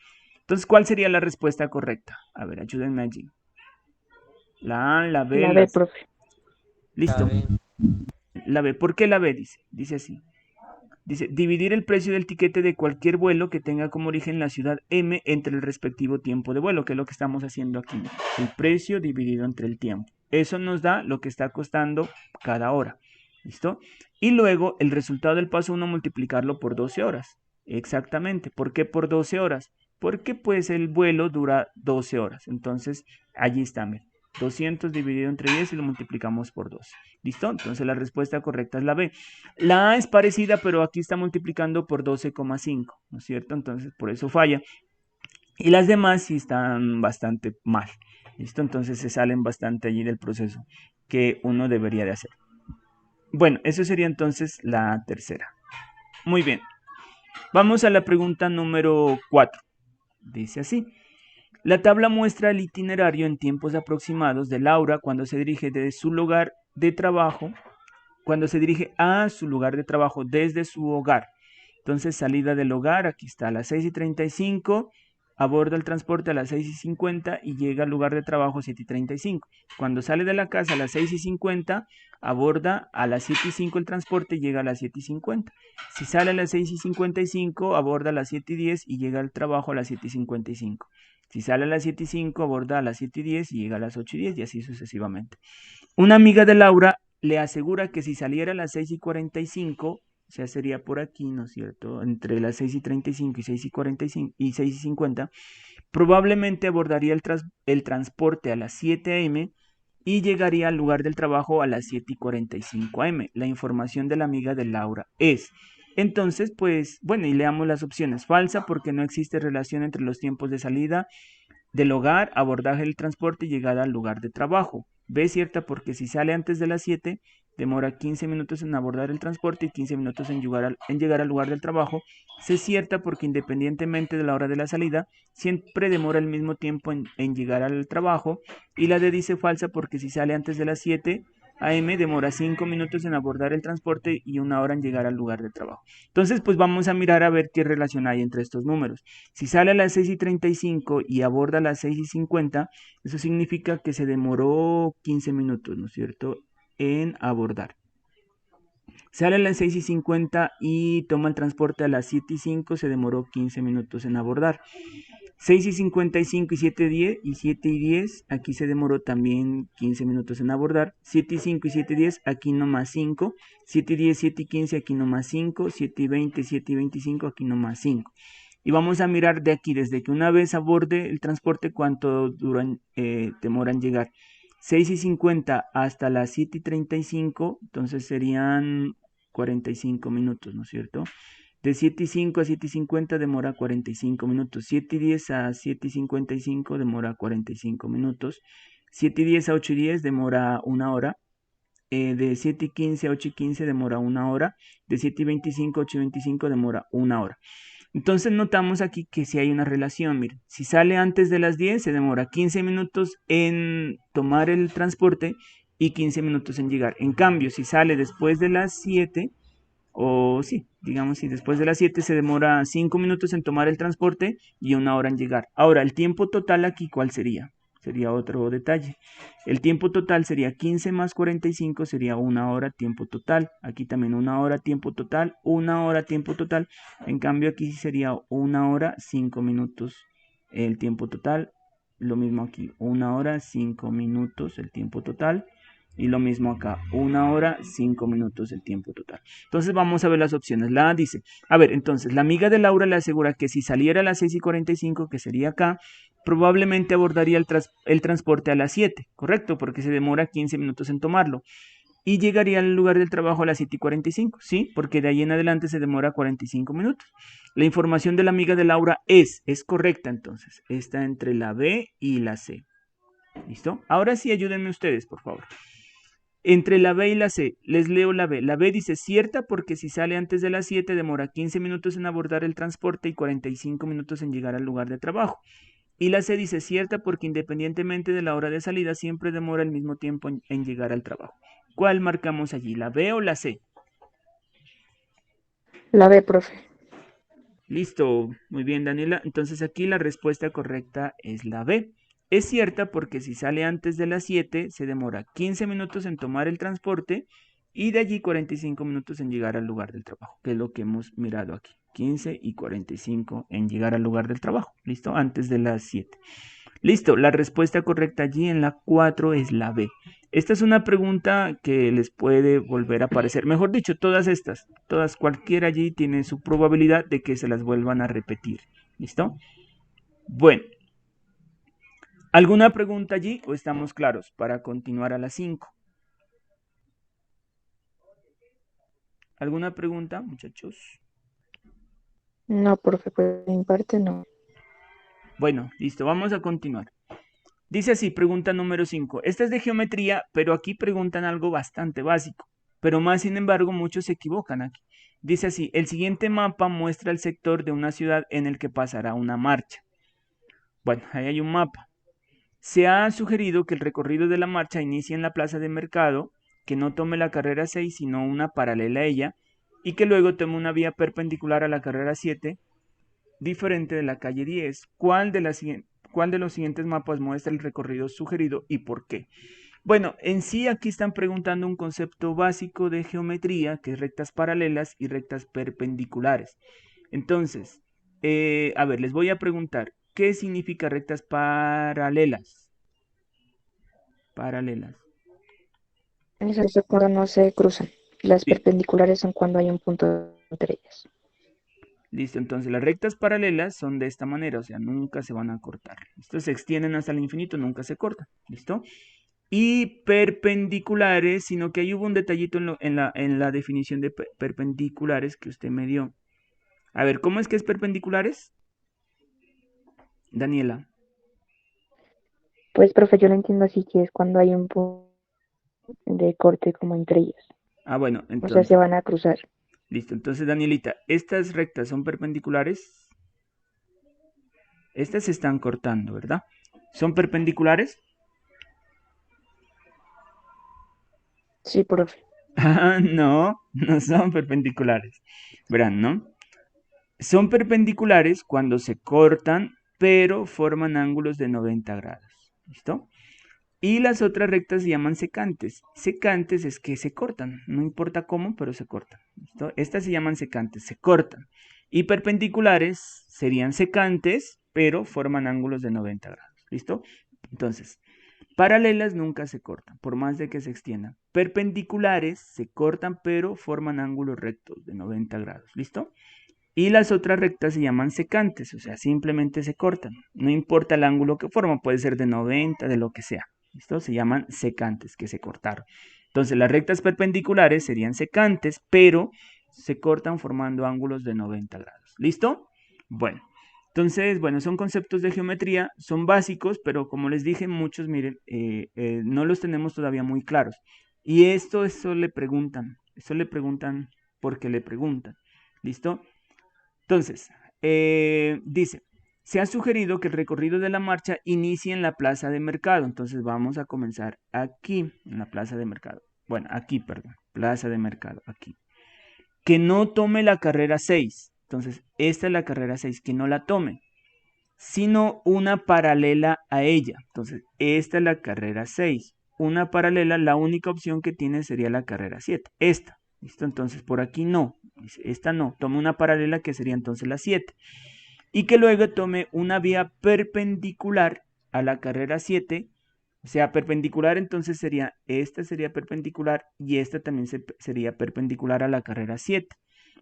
S1: Entonces, ¿cuál sería la respuesta correcta? A ver, ayúdenme allí. La A, la B,
S5: La
S1: la
S5: B,
S1: C.
S5: profe.
S1: Listo.
S2: ¿Saben?
S1: La B. ¿Por qué la B dice? Dice así. Dice, dividir el precio del tiquete de cualquier vuelo que tenga como origen la ciudad M entre el respectivo tiempo de vuelo, que es lo que estamos haciendo aquí. El precio dividido entre el tiempo. Eso nos da lo que está costando cada hora. ¿Listo? Y luego el resultado del paso 1 multiplicarlo por 12 horas. Exactamente. ¿Por qué por 12 horas? Porque pues el vuelo dura 12 horas. Entonces, allí está. 200 dividido entre 10 y lo multiplicamos por 12. ¿Listo? Entonces la respuesta correcta es la B. La A es parecida, pero aquí está multiplicando por 12,5, ¿no es cierto? Entonces por eso falla. Y las demás sí están bastante mal. ¿Listo? Entonces se salen bastante allí del proceso que uno debería de hacer. Bueno, eso sería entonces la tercera. Muy bien. Vamos a la pregunta número 4. Dice así. La tabla muestra el itinerario en tiempos aproximados de Laura cuando se dirige de su lugar de trabajo, cuando se dirige a su lugar de trabajo desde su hogar. Entonces, salida del hogar, aquí está a las 6:35, aborda el transporte a las 6:50 y llega al lugar de trabajo 7:35. Cuando sale de la casa a las 6:50, aborda a las 7:05 el transporte y llega a las 7:50. Si sale a las 6:55, aborda a las 7:10 y llega al trabajo a las 7:55. Si sale a las 7:05, aborda a las 7:10 y llega a las 8:10 y así sucesivamente. Una amiga de Laura le asegura que si saliera a las 6:45, o sea, sería por aquí, ¿no es cierto? Entre las 6:35 y 6:45 y 6:50, probablemente abordaría el transporte a las 7 a.m. y llegaría al lugar del trabajo a las 7:45 a.m. La información de la amiga de Laura es... Entonces, pues, bueno, y leamos las opciones. Falsa porque no existe relación entre los tiempos de salida del hogar, abordaje del transporte y llegada al lugar de trabajo. B, cierta porque si sale antes de las 7, demora 15 minutos en abordar el transporte y 15 minutos en llegar al lugar del trabajo. C, cierta porque independientemente de la hora de la salida, siempre demora el mismo tiempo en llegar al trabajo. Y la D dice falsa porque si sale antes de las 7 a.m. demora 5 minutos en abordar el transporte y 1 hora en llegar al lugar de trabajo. Entonces, pues vamos a mirar a ver qué relación hay entre estos números. Si sale a las 6:35 y aborda a las 6:50, eso significa que se demoró 15 minutos, ¿no es cierto?, en abordar. Sale a las 6:50 y toma el transporte a las 7:05, se demoró 15 minutos en abordar. 6:55 y 7:10, aquí se demoró también 15 minutos en abordar. 7:05 y 7:10, aquí nomás 5. 7:10, 7:15, aquí nomás 5. 7:20, 7:25, aquí nomás 5. Y vamos a mirar de aquí, desde que una vez aborde el transporte, cuánto demora en llegar. 6:50 hasta las 7:35, entonces serían 45 minutos, ¿no es cierto? De 7:05 a 7:50 demora 45 minutos. 7:10 a 7:55 demora 45 minutos. 7:10 a 8:10 demora 1 hora. De 7:15 a 8:15 demora 1 hora. De 7:25 a 8:25 demora 1 hora. Entonces notamos aquí que si hay una relación. Miren, si sale antes de las 10 se demora 15 minutos en tomar el transporte y 15 minutos en llegar. En cambio, si sale después de las 7, o sí, digamos, si después de las 7 se demora 5 minutos en tomar el transporte y 1 hora en llegar. Ahora, el tiempo total aquí, ¿cuál sería? Sería otro detalle. El tiempo total sería 15 más 45, sería 1 hora tiempo total. Aquí también 1 hora tiempo total, 1 hora tiempo total. En cambio aquí sería 1 hora 5 minutos el tiempo total. Lo mismo aquí, 1 hora 5 minutos el tiempo total. Y lo mismo acá, 1 hora 5 minutos el tiempo total. Entonces vamos a ver las opciones. La A dice, a ver, entonces la amiga de Laura le asegura que si saliera a las 6:45, que sería acá, probablemente abordaría el transporte a las 7, ¿correcto? Porque se demora 15 minutos en tomarlo. Y llegaría al lugar del trabajo a las 7:45, ¿sí? Porque de ahí en adelante se demora 45 minutos. La información de la amiga de Laura es correcta entonces. Está entre la B y la C. ¿Listo? Ahora sí, ayúdenme ustedes, por favor. Entre la B y la C, les leo la B. La B dice cierta porque si sale antes de las 7 demora 15 minutos en abordar el transporte y 45 minutos en llegar al lugar de trabajo. Y la C dice cierta porque independientemente de la hora de salida siempre demora el mismo tiempo en llegar al trabajo. ¿Cuál marcamos allí? ¿La B o la C?
S5: La B, profe.
S1: Listo, muy bien, Daniela. Entonces aquí la respuesta correcta es la B. Es cierta porque si sale antes de las 7 se demora 15 minutos en tomar el transporte y de allí 45 minutos en llegar al lugar del trabajo, que es lo que hemos mirado aquí. 15 y 45 en llegar al lugar del trabajo, ¿listo? Antes de las 7. Listo, la respuesta correcta allí en la 4 es la B. Esta es una pregunta que les puede volver a aparecer. Mejor dicho, todas, cualquiera allí tiene su probabilidad de que se las vuelvan a repetir. ¿Listo? Bueno. ¿Alguna pregunta allí o estamos claros para continuar a las 5? ¿Alguna pregunta, muchachos?
S5: No, profe, por mi parte no.
S1: Bueno, listo, vamos a continuar. Dice así, pregunta número 5. Esta es de geometría, pero aquí preguntan algo bastante básico. Pero más sin embargo, muchos se equivocan aquí. Dice así, el siguiente mapa muestra el sector de una ciudad en el que pasará una marcha. Bueno, ahí hay un mapa. Se ha sugerido que el recorrido de la marcha inicie en la plaza de mercado, que no tome la carrera 6, sino una paralela a ella, y que luego tome una vía perpendicular a la carrera 7, diferente de la calle 10. ¿Cuál de los siguientes mapas muestra el recorrido sugerido y por qué? Bueno, en sí aquí están preguntando un concepto básico de geometría, que es rectas paralelas y rectas perpendiculares. Entonces, a ver, les voy a preguntar, ¿qué significa rectas paralelas? Paralelas.
S5: Eso cuando no se cruzan. Las
S1: Sí.
S5: perpendiculares son cuando hay un punto entre ellas.
S1: Listo, entonces las rectas paralelas son de esta manera, o sea, nunca se van a cortar. Estos se extienden hasta el infinito, nunca se cortan. ¿Listo? Y perpendiculares, sino que ahí hubo un detallito en la definición de perpendiculares que usted me dio. A ver, ¿cómo es que es perpendiculares? Daniela.
S5: Pues, profe, yo lo entiendo así, que es cuando hay un punto de corte como entre ellas.
S1: Ah, bueno,
S5: O sea,
S1: entonces,
S5: se van a cruzar.
S1: listo. Entonces, Danielita, ¿estas rectas son perpendiculares? Estas se están cortando, ¿verdad? ¿Son perpendiculares?
S5: Sí, profe.
S1: Ah, no, no son perpendiculares. Verán, ¿no? Son perpendiculares cuando se cortan, pero forman ángulos de 90 grados. ¿Listo? Y las otras rectas se llaman secantes. Secantes es que se cortan, no importa cómo, pero se cortan. ¿Listo? Estas se llaman secantes, se cortan. Y perpendiculares serían secantes, pero forman ángulos de 90 grados. ¿Listo? Entonces, paralelas nunca se cortan, por más de que se extiendan. Perpendiculares se cortan, pero forman ángulos rectos de 90 grados. ¿Listo? Y las otras rectas se llaman secantes, o sea, simplemente se cortan. No importa el ángulo que forman, puede ser de 90, de lo que sea. ¿Listo? Se llaman secantes, que se cortaron. Entonces, las rectas perpendiculares serían secantes, pero se cortan formando ángulos de 90 grados. ¿Listo? Bueno, entonces, bueno, son conceptos de geometría, son básicos, pero como les dije, muchos, miren, no los tenemos todavía muy claros. Y eso le preguntan porque le preguntan. ¿Listo? Entonces, dice, se ha sugerido que el recorrido de la marcha inicie en la plaza de mercado. Entonces vamos a comenzar aquí, en la plaza de mercado. Bueno, aquí, perdón, plaza de mercado, aquí. Que no tome la carrera 6. Entonces, esta es la carrera 6, que no la tome, sino una paralela a ella. Entonces, esta es la carrera 6. Una paralela, la única opción que tiene sería la carrera 7. Esta. ¿Listo? Entonces, por aquí no. Esta no. Tome una paralela que sería entonces la 7. Y que luego tome una vía perpendicular a la carrera 7. O sea, perpendicular entonces sería, esta sería perpendicular y esta también sería perpendicular a la carrera 7.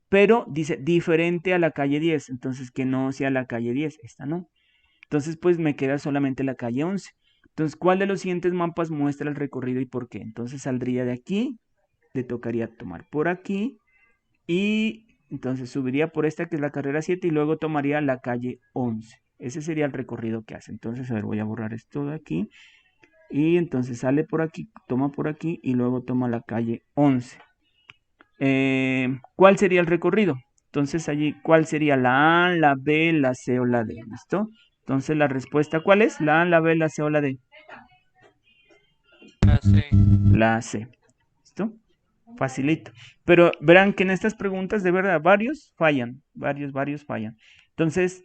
S1: Pero dice diferente a la calle 10, entonces que no sea la calle 10, esta no. Entonces pues me queda solamente la calle 11. Entonces, ¿cuál de los siguientes mapas muestra el recorrido y por qué? Entonces saldría de aquí, le tocaría tomar por aquí y entonces subiría por esta que es la carrera 7 y luego tomaría la calle 11. Ese sería el recorrido que hace. Entonces, a ver, voy a borrar esto de aquí. Y entonces sale por aquí, toma por aquí y luego toma la calle 11. ¿Cuál sería el recorrido? Entonces allí, ¿cuál sería la A, la B, la C o la D? ¿Listo? Entonces la respuesta, ¿cuál es? La A, la B, la C o la D.
S2: La C.
S1: La C. ¿Listo? Facilito. Pero verán que en estas preguntas, de verdad, varios fallan. Varios fallan. Entonces,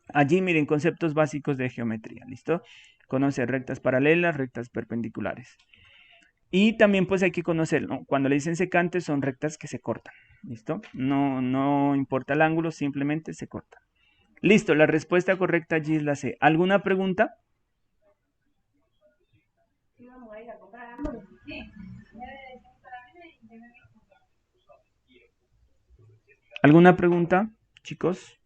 S1: allí miren conceptos básicos de geometría. ¿Listo? Conoce rectas paralelas, rectas perpendiculares. Y también pues hay que conocer, ¿no? Cuando le dicen secantes son rectas que se cortan, ¿listo? No importa el ángulo, simplemente se cortan. Listo, la respuesta correcta allí es la C. ¿Alguna pregunta? ¿Alguna pregunta, chicos?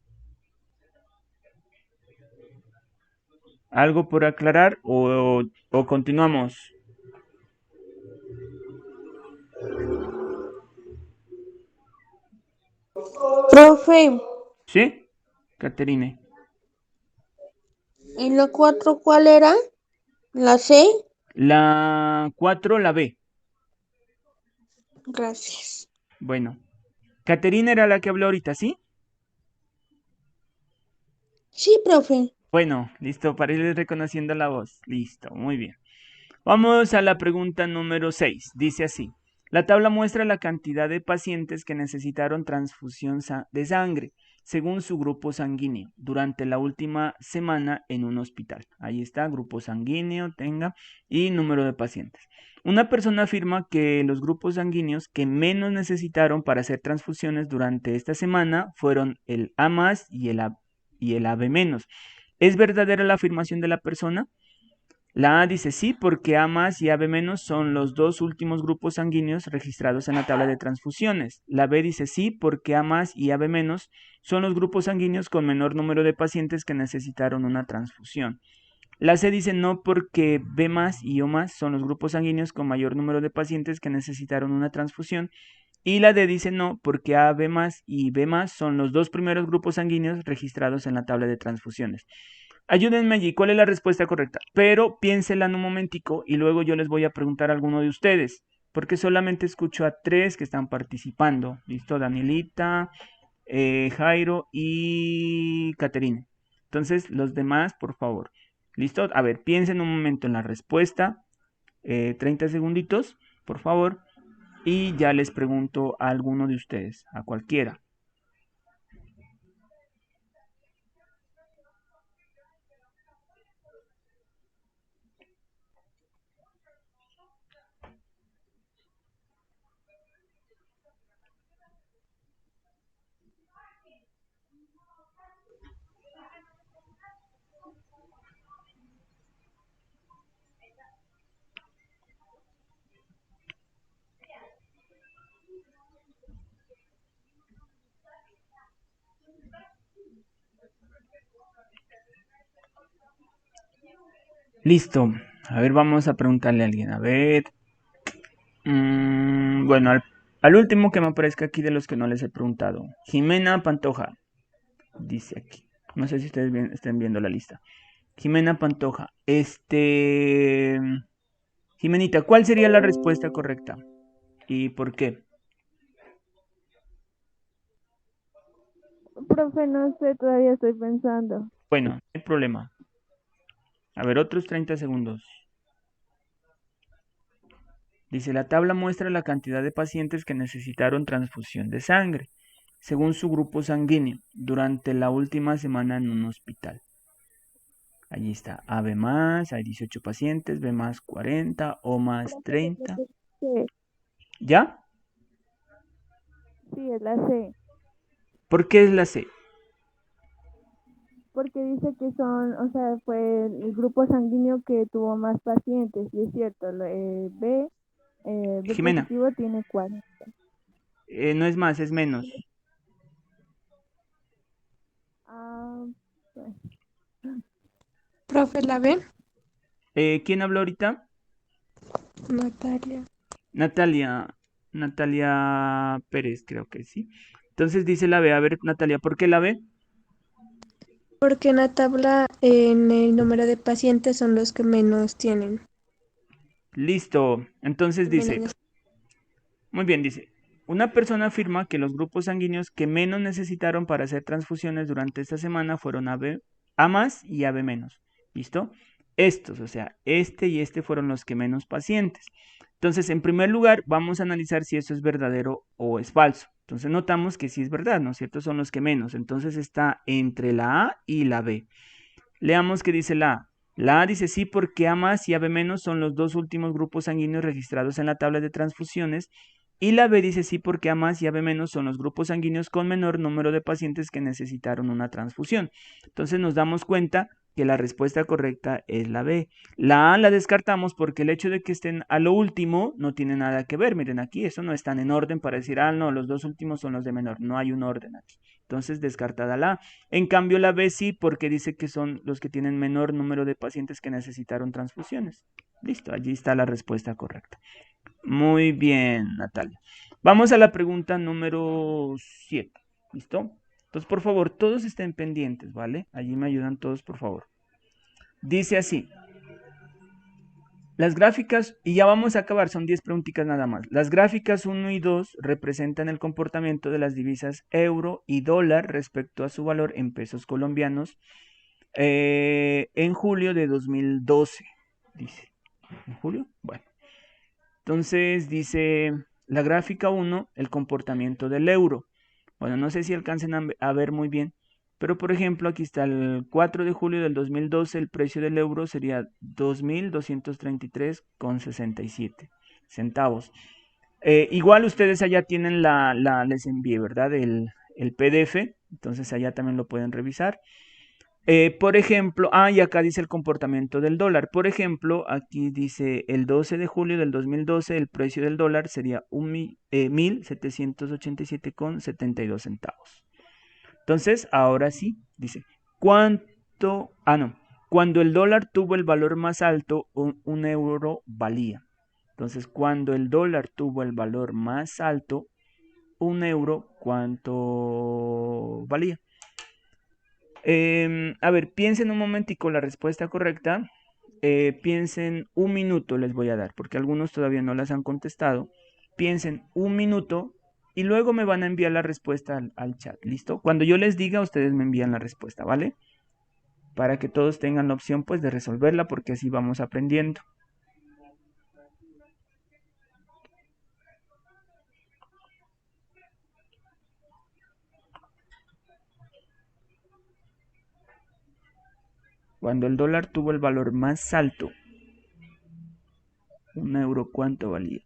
S1: ¿Algo por aclarar o continuamos?
S6: Profe,
S1: ¿Sí? Caterine.
S6: ¿y la 4 cuál era? ¿La C?
S1: La 4, la B.
S6: Gracias.
S1: Bueno. Caterina era la que habló ahorita, ¿sí?
S6: Sí, profe.
S1: Bueno, listo, para ir reconociendo la voz. Listo, muy bien. Vamos a la pregunta número 6. Dice así. La tabla muestra la cantidad de pacientes que necesitaron transfusión de sangre. según su grupo sanguíneo durante la última semana en un hospital. Ahí está, grupo sanguíneo, tenga, y número de pacientes. Una persona afirma que los grupos sanguíneos que menos necesitaron para hacer transfusiones durante esta semana fueron el A más y el AB menos. ¿Es verdadera la afirmación de la persona? La A dice sí, porque A más y AB menos son los dos últimos grupos sanguíneos registrados en la tabla de transfusiones. La B dice sí, porque A más y AB menos son los grupos sanguíneos con menor número de pacientes que necesitaron una transfusión. La C dice no, porque B más y O más son los grupos sanguíneos con mayor número de pacientes que necesitaron una transfusión. Y la D dice no, porque AB más y B más son los dos primeros grupos sanguíneos registrados en la tabla de transfusiones. Ayúdenme allí, ¿cuál es la respuesta correcta? Pero piénsela en un momentico y luego yo les voy a preguntar a alguno de ustedes, porque solamente escucho a 3 que están participando. ¿Listo? Danielita, Jairo y Caterina. Entonces, los demás, por favor. ¿Listo? A ver, piensen un momento en la respuesta. 30 segunditos, por favor. Y ya les pregunto a alguno de ustedes, a cualquiera. Listo. A ver, vamos a preguntarle a alguien. A ver. Bueno, al último que me aparezca aquí de los que no les he preguntado. Jimena Pantoja. Dice aquí. No sé si ustedes estén viendo la lista. Jimena Pantoja. Jimenita, ¿cuál sería la respuesta correcta? ¿Y por qué?
S7: Profe, no sé, todavía estoy pensando.
S1: Bueno, no hay problema. A ver, otros 30 segundos. Dice, la tabla muestra la cantidad de pacientes que necesitaron transfusión de sangre, según su grupo sanguíneo, durante la última semana en un hospital. Allí está, AB más, hay 18 pacientes, B más 40, O más 30.
S7: Sí,
S1: ¿Ya?
S7: sí, es la C.
S1: ¿Por qué es la C?
S7: Porque dice que son, o sea, fue el grupo sanguíneo que tuvo más pacientes, y es cierto, B
S1: Jimena,
S7: positivo tiene 40.
S1: no es más, es menos.
S7: Ah, pues,
S6: Profe, ¿la ve?
S1: ¿Quién habló ahorita?
S6: Natalia.
S1: Natalia Pérez, creo que sí. Entonces dice la B. A ver, Natalia, ¿por qué la B?
S6: Porque en la tabla, en el número de pacientes son los que menos tienen.
S1: Listo. Entonces dice, muy bien, dice, una persona afirma que los grupos sanguíneos que menos necesitaron para hacer transfusiones durante esta semana fueron A más y AB menos. ¿Listo? Estos, o sea, este y este fueron los que menos pacientes. Entonces, en primer lugar, vamos a analizar si eso es verdadero o es falso. Entonces, notamos que sí es verdad, ¿no es cierto? Son los que menos. Entonces, está entre la A y la B. Leamos qué dice la A. La A dice sí porque A más y AB menos son los dos últimos grupos sanguíneos registrados en la tabla de transfusiones. Y la B dice sí porque A más y AB menos son los grupos sanguíneos con menor número de pacientes que necesitaron una transfusión. Entonces nos damos cuenta que la respuesta correcta es la B. La A la descartamos porque el hecho de que estén a lo último no tiene nada que ver. Miren aquí, eso no están en orden para decir, no, los dos últimos son los de menor. No hay un orden aquí. Entonces descartada la A. En cambio la B sí porque dice que son los que tienen menor número de pacientes que necesitaron transfusiones. Listo, allí está la respuesta correcta. Muy bien, Natalia. Vamos a la pregunta número 7. ¿Listo? Entonces, por favor, todos estén pendientes, ¿vale? Allí me ayudan todos, por favor. Dice así. Las gráficas, y ya vamos a acabar, son 10 preguntitas nada más. Las gráficas 1 y 2 representan el comportamiento de las divisas euro y dólar respecto a su valor en pesos colombianos en julio de 2012. Dice. ¿En julio? Bueno. Entonces dice la gráfica 1, el comportamiento del euro. Bueno, no sé si alcancen a ver muy bien, pero por ejemplo, aquí está el 4 de julio del 2012, el precio del euro sería 2.233,67 centavos. Igual ustedes allá tienen les envié, ¿verdad? El PDF, entonces allá también lo pueden revisar. Por ejemplo, y acá dice el comportamiento del dólar. Por ejemplo, aquí dice el 12 de julio del 2012, el precio del dólar sería 1.787,72 centavos. Entonces, ahora sí, dice, ¿cuánto? No. Cuando el dólar tuvo el valor más alto, un euro valía. Entonces, cuando el dólar tuvo el valor más alto, un euro, ¿cuánto valía? A ver, piensen un momentico la respuesta correcta. Piensen un minuto, les voy a dar, porque algunos todavía no las han contestado. Piensen un minuto y luego me van a enviar la respuesta al chat, ¿listo? Cuando yo les diga, ustedes me envían la respuesta, ¿vale? Para que todos tengan la opción, pues, de resolverla, porque así vamos aprendiendo. Cuando el dólar tuvo el valor más alto, un euro, ¿cuánto valía?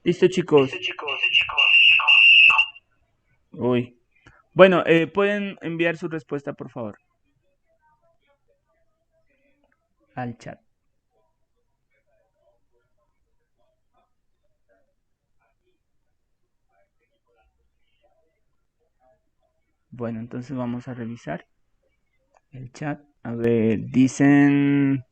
S1: ¿Listo, chicos? Uy. Bueno, pueden enviar su respuesta, por favor, al chat. Bueno, entonces vamos a revisar el chat. A ver, dicen...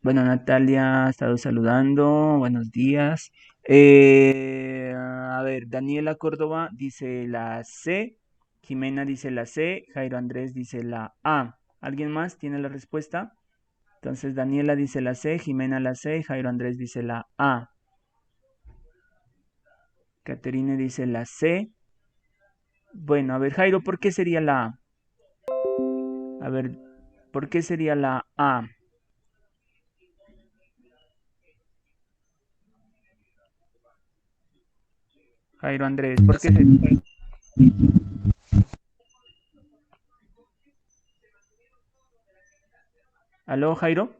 S1: Bueno, Natalia ha estado saludando. Buenos días. A ver, Daniela Córdoba dice la C. Jimena dice la C. Jairo Andrés dice la A. ¿Alguien más tiene la respuesta? Entonces Daniela dice la C, Jimena la C, Jairo Andrés dice la A. Caterine dice la C. Bueno, a ver, Jairo, ¿por qué sería la A? A ver, ¿por qué sería la A? Jairo Andrés, ¿por qué sería? ¿Aló, Jairo?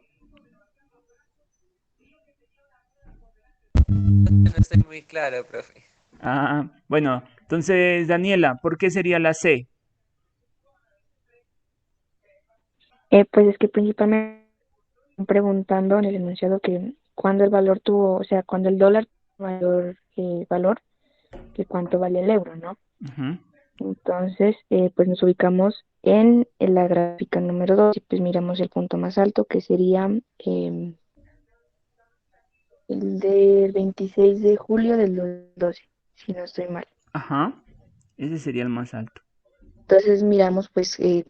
S2: No estoy muy claro, profe.
S1: Bueno, entonces, Daniela, ¿por qué sería la C?
S5: Pues es que principalmente están preguntando en el enunciado que cuando el valor tuvo, o sea, cuando el dólar tuvo mayor valor, que cuánto vale el euro, ¿no? Entonces, pues nos ubicamos en la gráfica número 2 y pues miramos el punto más alto, que sería el del 26 de julio del 2012, si no estoy mal.
S1: Ajá, ese sería el más alto.
S5: Entonces miramos pues qué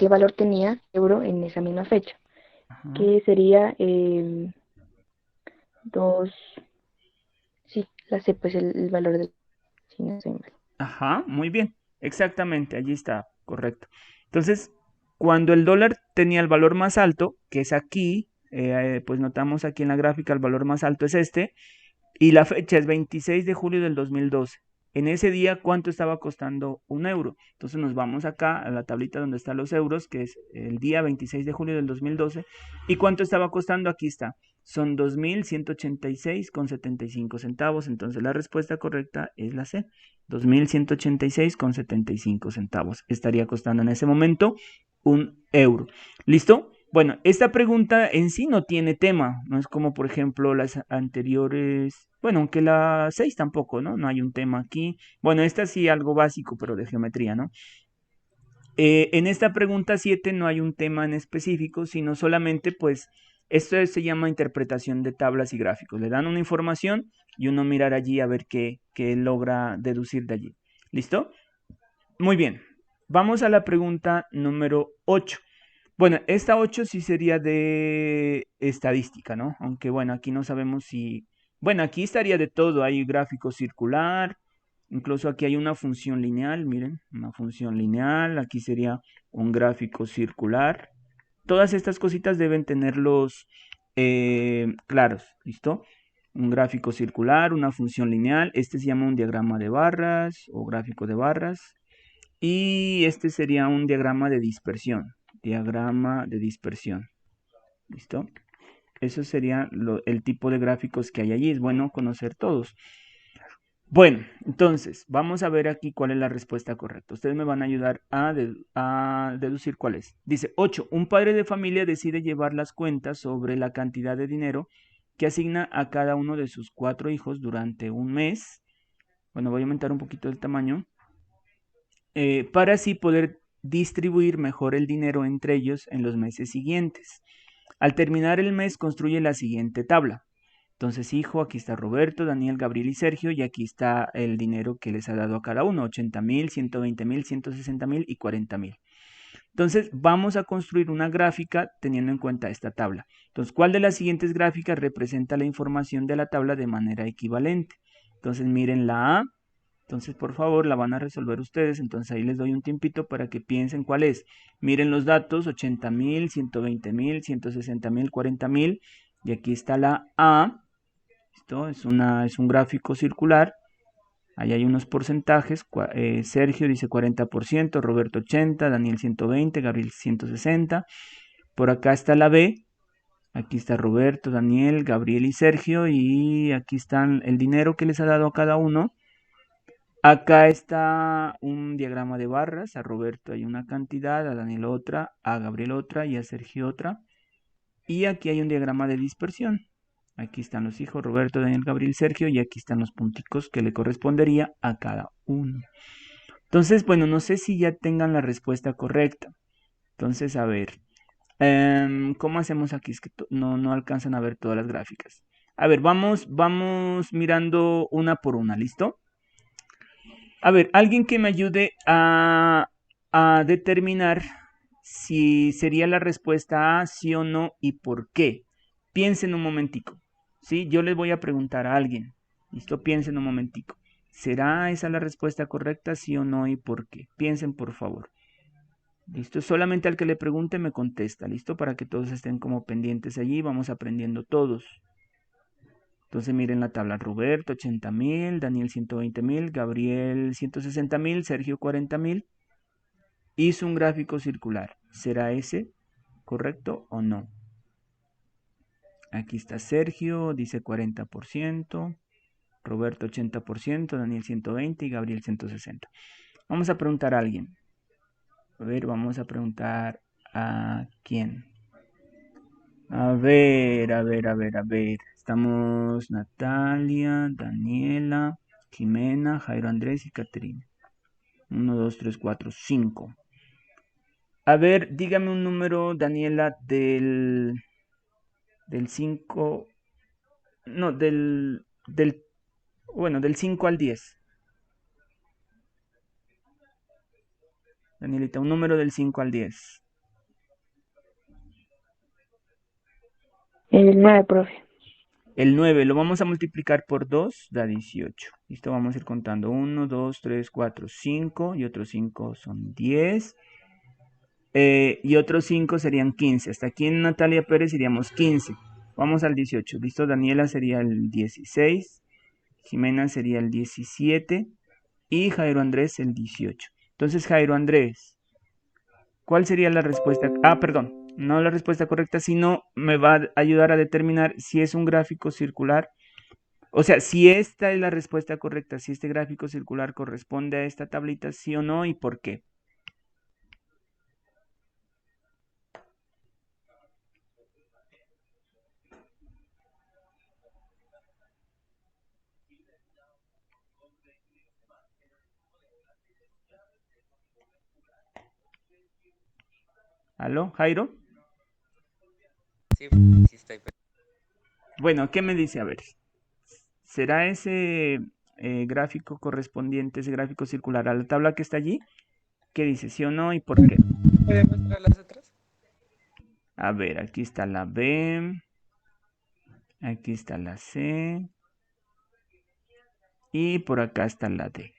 S5: valor tenía euro en esa misma fecha,
S1: Ajá.
S5: que sería la C, pues el valor del, si no estoy mal.
S1: Ajá, muy bien, exactamente, allí está, correcto. Entonces, cuando el dólar tenía el valor más alto, que es aquí, pues notamos aquí en la gráfica el valor más alto es este, y la fecha es 26 de julio del 2012. En ese día, ¿cuánto estaba costando un euro? Entonces nos vamos acá a la tablita donde están los euros, que es el día 26 de julio del 2012. ¿Y cuánto estaba costando? Aquí está. Son 2.186,75 centavos. Entonces la respuesta correcta es la C. 2.186,75 centavos. Estaría costando en ese momento un euro. ¿Listo? Bueno, esta pregunta en sí no tiene tema, no es como por ejemplo las anteriores, bueno, aunque la 6 tampoco, ¿no? No hay un tema aquí. Bueno, esta sí algo básico, pero de geometría, ¿no? En esta pregunta 7 no hay un tema en específico, sino solamente pues esto se llama interpretación de tablas y gráficos. Le dan una información y uno mirar allí a ver qué logra deducir de allí. ¿Listo? Muy bien. Vamos a la pregunta número 8. Bueno, esta 8 sí sería de estadística, ¿no? Aunque bueno, aquí no sabemos si... Bueno, aquí estaría de todo. Hay gráfico circular, incluso aquí hay una función lineal, miren, una función lineal. Aquí sería un gráfico circular. Todas estas cositas deben tenerlos claros, ¿listo? Un gráfico circular, una función lineal. Este se llama un diagrama de barras o gráfico de barras. Y este sería un diagrama de dispersión. Diagrama de dispersión. ¿Listo? Eso sería el tipo de gráficos que hay allí. Es bueno conocer todos. Bueno, entonces, vamos a ver aquí cuál es la respuesta correcta. Ustedes me van a ayudar a deducir cuál es. Dice 8. Un padre de familia decide llevar las cuentas sobre la cantidad de dinero que asigna a cada uno de sus 4 hijos durante un mes. Bueno, voy a aumentar un poquito el tamaño. Para así poder distribuir mejor el dinero entre ellos en los meses siguientes. Al terminar el mes construye la siguiente tabla. Entonces, hijo, aquí está Roberto, Daniel, Gabriel y Sergio, y aquí está el dinero que les ha dado a cada uno, 80,000, 120,000, 160,000 y 40,000. Entonces, vamos a construir una gráfica teniendo en cuenta esta tabla. Entonces, ¿cuál de las siguientes gráficas representa la información de la tabla de manera equivalente? Entonces, miren la A. Entonces, por favor, la van a resolver ustedes. Entonces, ahí les doy un tiempito para que piensen cuál es. Miren los datos, 80,000, 120,000, 160,000, 40,000. Y aquí está la A. ¿Listo? Es un gráfico circular. Ahí hay unos porcentajes. Sergio dice 40%, Roberto 80%, Daniel 120%, Gabriel 160%. Por acá está la B. Aquí está Roberto, Daniel, Gabriel y Sergio. Y aquí están el dinero que les ha dado a cada uno. Acá está un diagrama de barras. A Roberto hay una cantidad, a Daniel otra, a Gabriel otra y a Sergio otra. Y aquí hay un diagrama de dispersión. Aquí están los hijos, Roberto, Daniel, Gabriel, Sergio, y aquí están los punticos que le correspondería a cada uno. Entonces, bueno, no sé si ya tengan la respuesta correcta. Entonces, a ver, ¿cómo hacemos aquí? Es que no alcanzan a ver todas las gráficas. A ver, vamos mirando una por una, ¿listo? A ver, alguien que me ayude a determinar si sería la respuesta A, sí o no, y por qué. Piensen un momentico, ¿sí? Yo les voy a preguntar a alguien. ¿Listo? Piensen un momentico. ¿Será esa la respuesta correcta, sí o no, y por qué? Piensen, por favor. ¿Listo? Solamente al que le pregunte me contesta, ¿listo? Para que todos estén como pendientes allí, vamos aprendiendo todos. Entonces miren la tabla, Roberto 80,000, Daniel 120,000, Gabriel 160,000, Sergio 40,000. Hizo un gráfico circular. ¿Será ese correcto o no? Aquí está Sergio, dice 40%, Roberto 80%, Daniel 120 y Gabriel 160. Vamos a preguntar a alguien. A ver, vamos a preguntar a quién. A ver. Estamos Natalia, Daniela, Jimena, Jairo Andrés y Caterina. 1, 2, 3, 4, 5. A ver, dígame un número, Daniela, del 5. No, bueno, del 5 al 10. Danielita, un número del 5 al 10.
S5: El 9, profe.
S1: El 9 lo vamos a multiplicar por 2, da 18. Listo, vamos a ir contando. 1, 2, 3, 4, 5. Y otros 5 son 10. Y otros 5 serían 15. Hasta aquí en Natalia Pérez iríamos 15. Vamos al 18. Listo, Daniela sería el 16. Jimena sería el 17. Y Jairo Andrés el 18. Entonces, Jairo Andrés, ¿cuál sería la respuesta? Perdón, no la respuesta correcta, sino me va a ayudar a determinar si es un gráfico circular. O sea, si esta es la respuesta correcta, si este gráfico circular corresponde a esta tablita, sí o no, y por qué. ¿Aló, Jairo?
S2: Sí, sí estoy.
S1: Bueno, ¿qué me dice? A ver, ¿será ese gráfico correspondiente, ese gráfico circular a la tabla que está allí? ¿Qué dice, sí o no y por qué?
S2: ¿Puede mostrar las otras?
S1: A ver, aquí está la B, aquí está la C y por acá está la D.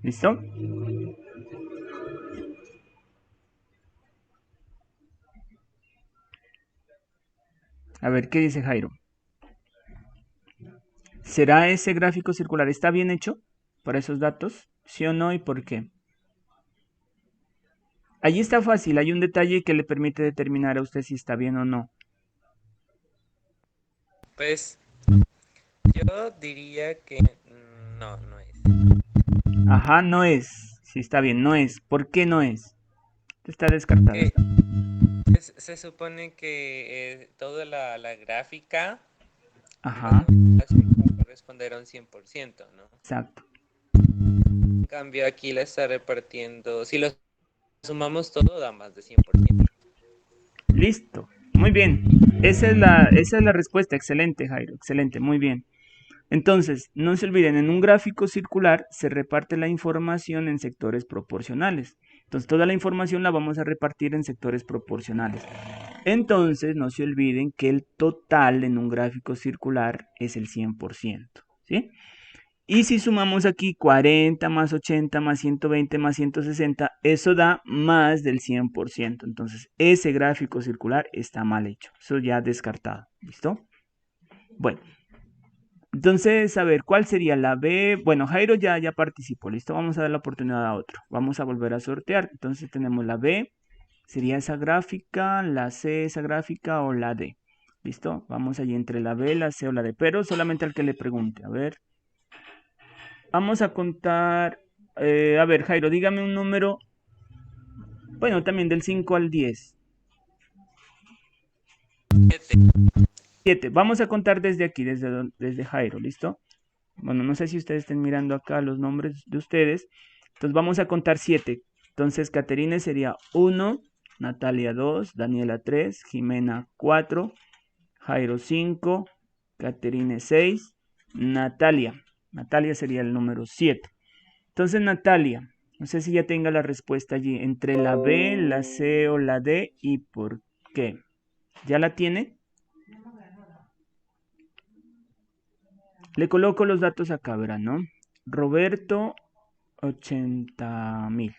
S1: ¿Listo? A ver, ¿qué dice Jairo? ¿Será ese gráfico circular? ¿Está bien hecho para esos datos? ¿Sí o no y por qué? Allí está fácil, hay un detalle que le permite determinar a usted si está bien o no.
S2: Pues yo diría que no, no es.
S1: Ajá, no es. Sí, está bien, no es. ¿Por qué no es? Está descartada.
S2: Se supone que toda la gráfica,
S1: Ajá,
S2: las va a corresponder a un 100%, ¿no?
S1: exacto.
S2: En cambio aquí la está repartiendo, si lo sumamos todo da más de 100%.
S1: Listo. Muy bien. Esa es la respuesta. Excelente, Jairo. Excelente. Muy bien. Entonces, no se olviden, en un gráfico circular se reparte la información en sectores proporcionales. Entonces, toda la información la vamos a repartir en sectores proporcionales. Entonces, no se olviden que el total en un gráfico circular es el 100%, ¿sí? Y si sumamos aquí 40 más 80 más 120 más 160, eso da más del 100%. Entonces, ese gráfico circular está mal hecho. Eso ya descartado. ¿Listo? Bueno. Entonces, a ver, ¿cuál sería la B? Bueno, Jairo ya participó, listo, vamos a dar la oportunidad a otro. Vamos a volver a sortear. Entonces tenemos la B, sería esa gráfica, la C, esa gráfica o la D. ¿Listo? Vamos allí entre la B, la C o la D, pero solamente al que le pregunte. A ver. Vamos a contar, a ver, Jairo, dígame un número, bueno, también del 5 al 10. 7. Vamos a contar desde aquí, desde Jairo, ¿listo? Bueno, no sé si ustedes estén mirando acá los nombres de ustedes. Entonces vamos a contar 7. Entonces Caterine sería 1, Natalia 2, Daniela 3, Jimena 4, Jairo 5, Caterine 6, Natalia. Natalia sería el número 7. Entonces Natalia, no sé si ya tenga la respuesta allí, entre la B, la C o la D y por qué. ¿Ya la tiene? Le coloco los datos acá, verán, ¿no? Roberto, 80.000.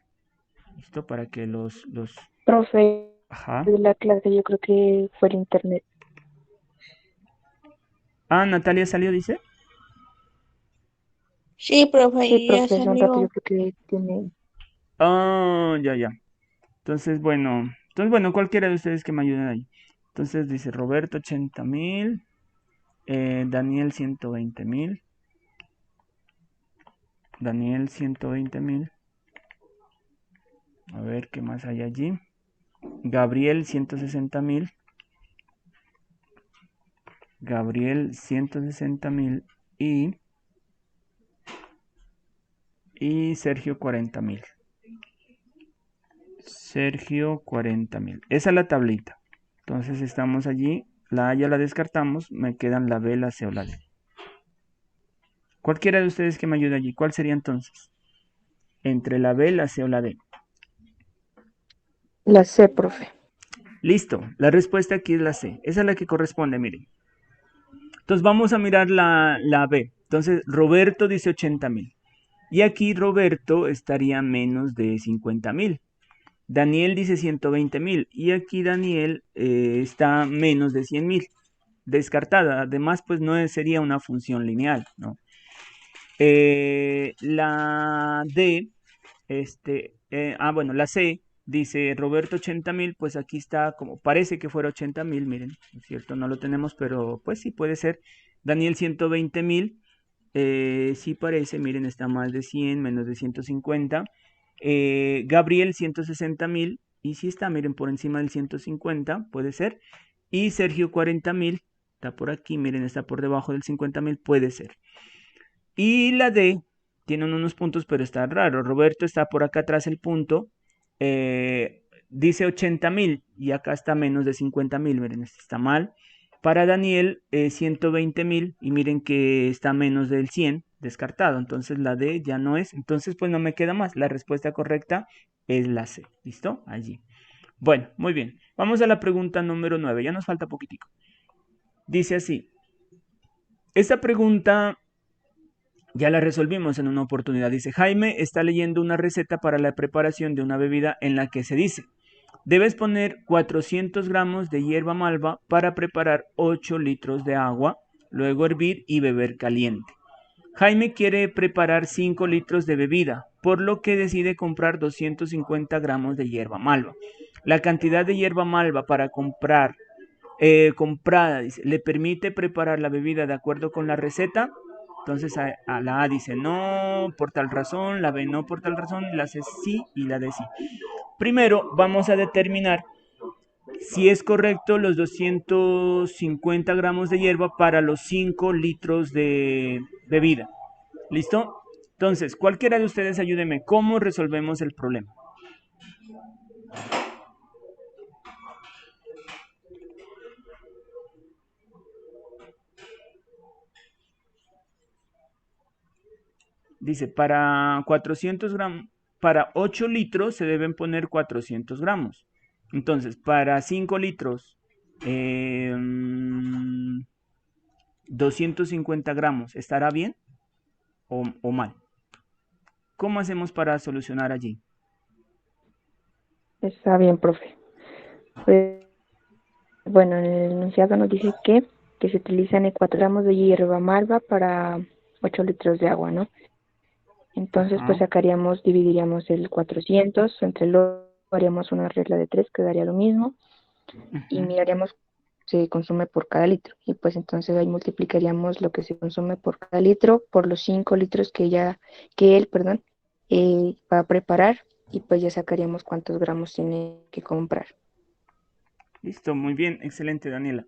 S1: ¿Listo? Para que los...
S5: Profe,
S1: Ajá.
S5: de la clase yo creo que fue el internet.
S1: Ah, Natalia salió, dice.
S6: Sí, profe,
S5: Sí,
S6: ya
S5: profe, hace un rato yo
S6: salió.
S5: creo que tiene...
S1: Ah, ya. Entonces, bueno. Cualquiera de ustedes que me ayuden ahí. Entonces dice Roberto, 80.000. Daniel, 120.000. Daniel, 120.000. A ver, ¿qué más hay allí? Gabriel, 160.000. Gabriel, 160.000. Y Sergio, 40.000. Sergio, 40.000. Esa es la tablita. Entonces estamos allí. La A ya la descartamos. Me quedan la B, la C o la D. Cualquiera de ustedes que me ayude allí. ¿Cuál sería entonces? Entre la B, la C o la D.
S5: La C, profe.
S1: Listo. La respuesta aquí es la C. Esa es la que corresponde, miren. Entonces vamos a mirar la B. Entonces Roberto dice 80.000. Y aquí Roberto estaría menos de 50.000. Daniel dice 120.000 y aquí Daniel está menos de 100.000, descartada. Además, pues no sería una función lineal, ¿no? La D, bueno, la C dice Roberto 80.000, pues aquí está como, parece que fuera 80.000, miren, es cierto, no lo tenemos, pero pues sí puede ser. Daniel 120.000 sí parece, miren, está más de 100, menos de 150. Gabriel 160.000, y sí está, miren, por encima del 150, puede ser. Y Sergio 40.000, está por aquí, miren, está por debajo del 50.000, puede ser. Y la D tiene unos puntos, pero está raro. Roberto está por acá atrás el punto. Dice 80.000 y acá está menos de 50.000. Miren, este está mal. Para Daniel, 120.000 y miren que está menos del 100, descartado. Entonces la D ya no es. Entonces pues no me queda más. La respuesta correcta es la C. ¿Listo? Allí. Bueno, muy bien. Vamos a la pregunta número 9. Ya nos falta poquitico. Dice así. Esta pregunta ya la resolvimos en una oportunidad. Dice, Jaime está leyendo una receta para la preparación de una bebida en la que se dice, debes poner 400 gramos de hierba malva para preparar 8 litros de agua, luego hervir y beber caliente. Jaime quiere preparar 5 litros de bebida, por lo que decide comprar 250 gramos de hierba malva. La cantidad de hierba malva para comprada, dice, ¿le permite preparar la bebida de acuerdo con la receta? Entonces a la A dice no por tal razón, la B no por tal razón, la C sí y la D sí. Primero vamos a determinar si es correcto los 250 gramos de hierba para los 5 litros de bebida. ¿Listo? Entonces, cualquiera de ustedes ayúdeme, ¿cómo resolvemos el problema? Dice, para 400 gramos, para 8 litros se deben poner 400 gramos. Entonces, para 5 litros, 250 gramos, ¿estará bien o mal? ¿Cómo hacemos para solucionar allí?
S5: Está bien, profe. Pues, bueno, en el enunciado nos dice que se utilizan 4 gramos de hierba malva para 8 litros de agua, ¿no? Entonces,
S1: Ajá.
S5: pues dividiríamos el 400 entre los, haríamos una regla de 3, que daría lo mismo, y miraríamos se consume por cada litro. Y pues entonces ahí multiplicaríamos lo que se consume por cada litro por los 5 litros que él va a preparar, y pues ya sacaríamos cuántos gramos tiene que comprar.
S1: Listo, muy bien, excelente, Daniela.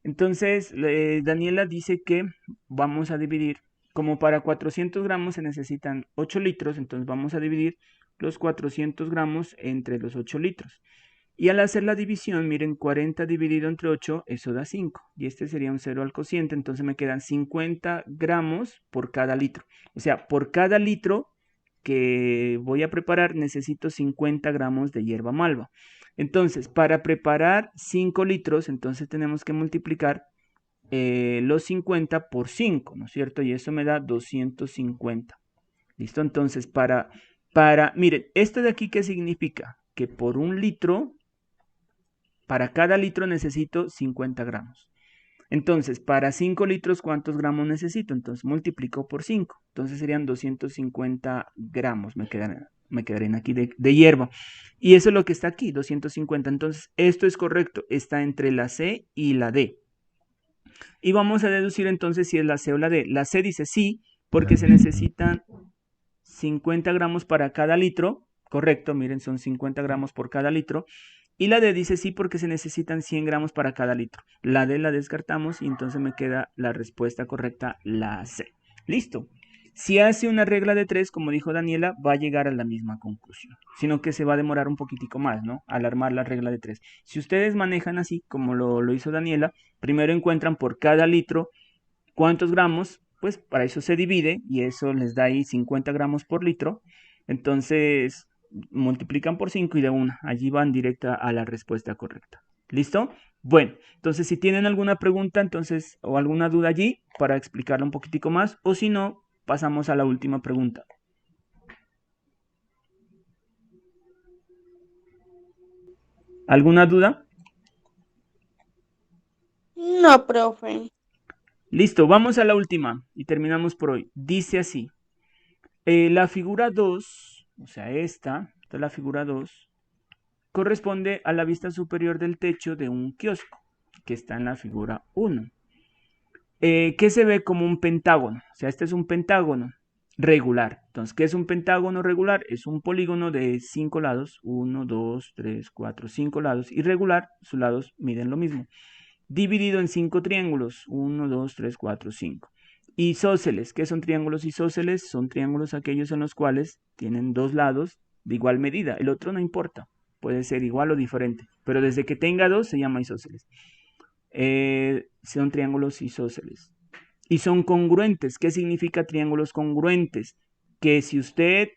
S1: Entonces, Daniela dice que vamos a dividir, como para 400 gramos se necesitan 8 litros, entonces vamos a dividir los 400 gramos entre los 8 litros. Y al hacer la división, miren, 40 dividido entre 8, eso da 5. Y este sería un 0 al cociente, entonces me quedan 50 gramos por cada litro. O sea, por cada litro que voy a preparar necesito 50 gramos de hierba malva. Entonces, para preparar 5 litros, entonces tenemos que multiplicar los 50 por 5, ¿no es cierto? Y eso me da 250. ¿Listo? Entonces, miren, esto de aquí, ¿qué significa? Que por un litro, para cada litro necesito 50 gramos. Entonces, para 5 litros, ¿cuántos gramos necesito? Entonces, multiplico por 5. Entonces, serían 250 gramos. Me quedarían aquí de hierba. Y eso es lo que está aquí, 250. Entonces, esto es correcto. Está entre la C y la D. Y vamos a deducir entonces si es la C o la D. La C dice sí, porque se necesitan 50 gramos para cada litro. Correcto, miren, son 50 gramos por cada litro. Y la D dice sí porque se necesitan 100 gramos para cada litro. La D la descartamos y entonces me queda la respuesta correcta, la C. Listo. Si hace una regla de 3, como dijo Daniela, va a llegar a la misma conclusión. Sino que se va a demorar un poquitico más, ¿no? Al armar la regla de 3. Si ustedes manejan así, como lo hizo Daniela, primero encuentran por cada litro cuántos gramos, pues para eso se divide y eso les da ahí 50 gramos por litro. Entonces multiplican por 5 y de una, allí van directa a la respuesta correcta. ¿Listo? Bueno, entonces si tienen alguna pregunta entonces o alguna duda allí para explicarlo un poquitico más, o si no, pasamos a la última pregunta. ¿Alguna duda?
S4: No, profe.
S1: Listo, vamos a la última y terminamos por hoy. Dice así, la figura 2, o sea esta es la figura 2, corresponde a la vista superior del techo de un kiosco, que está en la figura 1. ¿Qué se ve como un pentágono? O sea, este es un pentágono regular. Entonces, ¿qué es un pentágono regular? Es un polígono de 5 lados, 1, 2, 3, 4, 5 lados. Irregular, sus lados miden lo mismo. Dividido en 5 triángulos, 1, 2, 3, 4, 5. Isósceles, ¿qué son triángulos isósceles? Son triángulos aquellos en los cuales tienen dos lados de igual medida. El otro no importa, puede ser igual o diferente, pero desde que tenga dos se llama isósceles. Son triángulos isósceles. Y son congruentes. ¿Qué significa triángulos congruentes? Que si usted,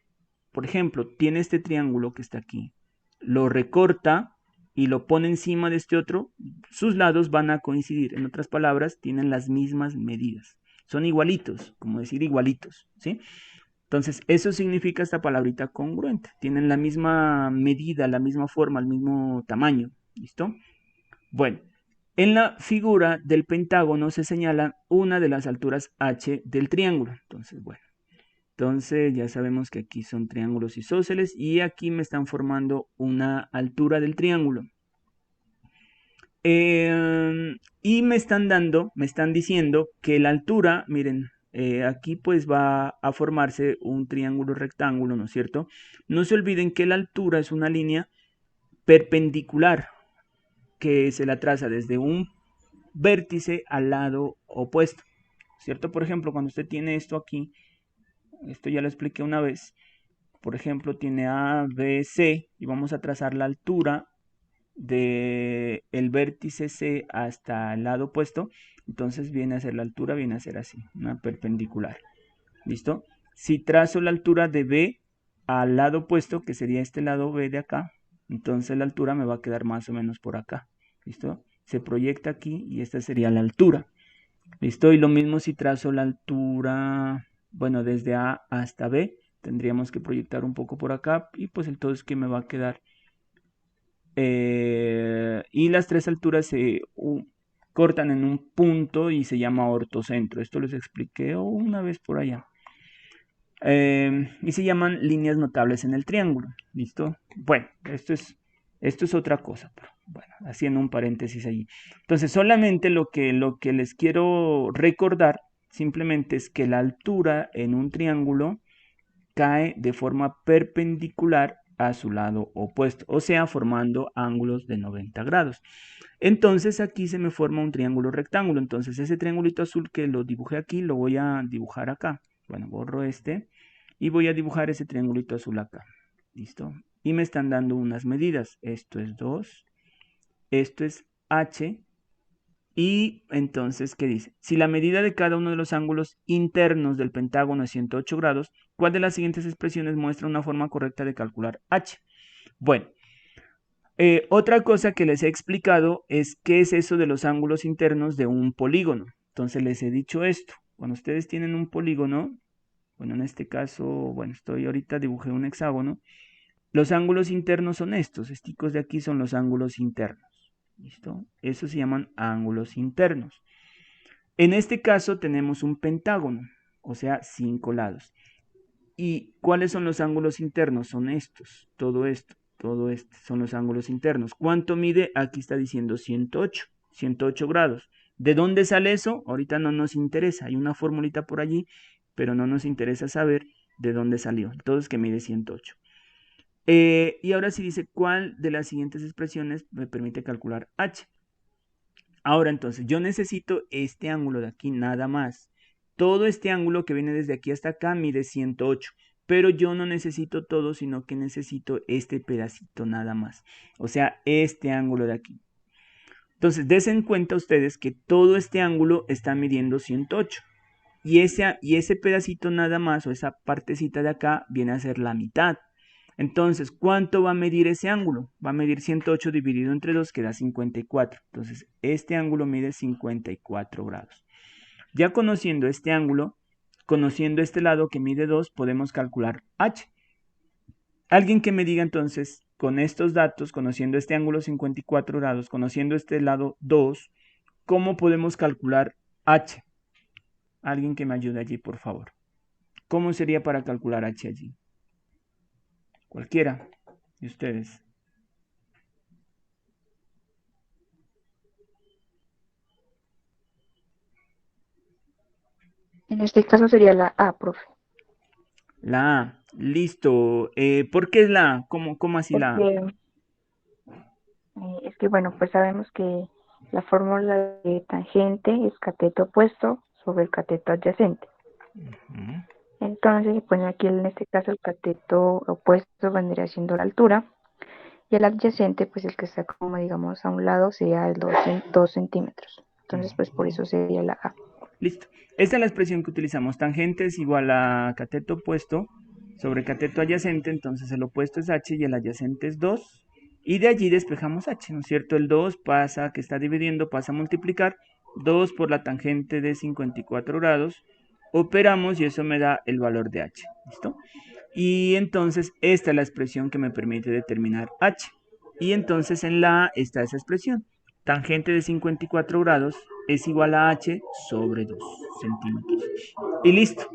S1: por ejemplo, tiene este triángulo que está aquí, lo recorta y lo pone encima de este otro, sus lados van a coincidir. En otras palabras, tienen las mismas medidas. Son igualitos, como decir igualitos, ¿sí? Entonces, eso significa esta palabrita congruente. Tienen la misma medida, la misma forma, el mismo tamaño. ¿Listo? Bueno, en la figura del pentágono se señala una de las alturas h del triángulo. Entonces, bueno, entonces ya sabemos que aquí son triángulos isósceles y aquí me están formando una altura del triángulo. Y me están diciendo que la altura, miren, aquí pues va a formarse un triángulo rectángulo, ¿no es cierto? No se olviden que la altura es una línea perpendicular que se la traza desde un vértice al lado opuesto, ¿cierto? Por ejemplo, cuando usted tiene esto aquí, esto ya lo expliqué una vez, por ejemplo, tiene A, B, C, y vamos a trazar la altura del vértice C hasta el lado opuesto, entonces viene a ser la altura, viene a ser así, una perpendicular, ¿listo? Si trazo la altura de B al lado opuesto, que sería este lado B de acá, entonces la altura me va a quedar más o menos por acá, ¿listo? Se proyecta aquí y esta sería la altura, ¿listo? Y lo mismo si trazo la altura, bueno, desde A hasta B, tendríamos que proyectar un poco por acá y pues entonces que me va a quedar y las tres alturas se cortan en un punto y se llama ortocentro. Esto les expliqué una vez por allá. Y se llaman líneas notables en el triángulo. ¿Listo? Bueno, esto es otra cosa. Pero bueno, haciendo un paréntesis allí. Entonces, solamente lo que les quiero recordar simplemente es que la altura en un triángulo cae de forma perpendicular a su lado opuesto, o sea, formando ángulos de 90 grados. Entonces aquí se me forma un triángulo rectángulo. Entonces ese triangulito azul que lo dibujé aquí, lo voy a dibujar acá. Bueno, borro este y voy a dibujar ese triangulito azul acá. ¿Listo? Y me están dando unas medidas. Esto es 2, esto es h. Y entonces, ¿qué dice? Si la medida de cada uno de los ángulos internos del pentágono es 108 grados, ¿cuál de las siguientes expresiones muestra una forma correcta de calcular h? Bueno, otra cosa que les he explicado es qué es eso de los ángulos internos de un polígono. Entonces les he dicho esto. Cuando ustedes tienen un polígono, bueno, en este caso, bueno, ahorita dibujé un hexágono. Los ángulos internos son estos. Estos de aquí son los ángulos internos. ¿Listo? Esos se llaman ángulos internos. En este caso tenemos un pentágono, o sea, 5 lados. ¿Y cuáles son los ángulos internos? Son estos, todo esto son los ángulos internos. ¿Cuánto mide? Aquí está diciendo 108 grados. ¿De dónde sale eso? Ahorita no nos interesa, hay una formulita por allí, pero no nos interesa saber de dónde salió. Entonces que mide 108. Y ahora sí dice, ¿cuál de las siguientes expresiones me permite calcular h? Ahora entonces, yo necesito este ángulo de aquí nada más. Todo este ángulo que viene desde aquí hasta acá mide 108, pero yo no necesito todo, sino que necesito este pedacito nada más. O sea, este ángulo de aquí. Entonces, desen cuenta ustedes que todo este ángulo está midiendo 108. Y ese pedacito nada más, o esa partecita de acá, viene a ser la mitad. Entonces, ¿cuánto va a medir ese ángulo? Va a medir 108 dividido entre 2, que da 54. Entonces, este ángulo mide 54 grados. Ya conociendo este ángulo, conociendo este lado que mide 2, podemos calcular h. Alguien que me diga entonces, con estos datos, conociendo este ángulo 54 grados, conociendo este lado 2, ¿cómo podemos calcular h? Alguien que me ayude allí, por favor. ¿Cómo sería para calcular h allí? Cualquiera de ustedes.
S5: En este caso sería la A, profe.
S1: La A. Listo. ¿Por qué es la A? ¿Cómo así la A?
S5: Porque es que, bueno, pues sabemos que la fórmula de tangente es cateto opuesto sobre el cateto adyacente.
S1: Ujú.
S5: Entonces se pone aquí en este caso el cateto opuesto vendría siendo la altura y el adyacente, pues el que está como digamos a un lado sería el 2 centímetros. Entonces pues por eso sería la A.
S1: Listo. Esta es la expresión que utilizamos. Tangente es igual a cateto opuesto sobre cateto adyacente. Entonces el opuesto es h y el adyacente es 2. Y de allí despejamos h, ¿no es cierto? El 2 pasa, que está dividiendo, pasa a multiplicar 2 por la tangente de 54 grados. Operamos y eso me da el valor de h. ¿Listo? Y entonces esta es la expresión que me permite determinar h. Y entonces en la A está esa expresión. Tangente de 54 grados es igual a h sobre 2 centímetros. Y listo.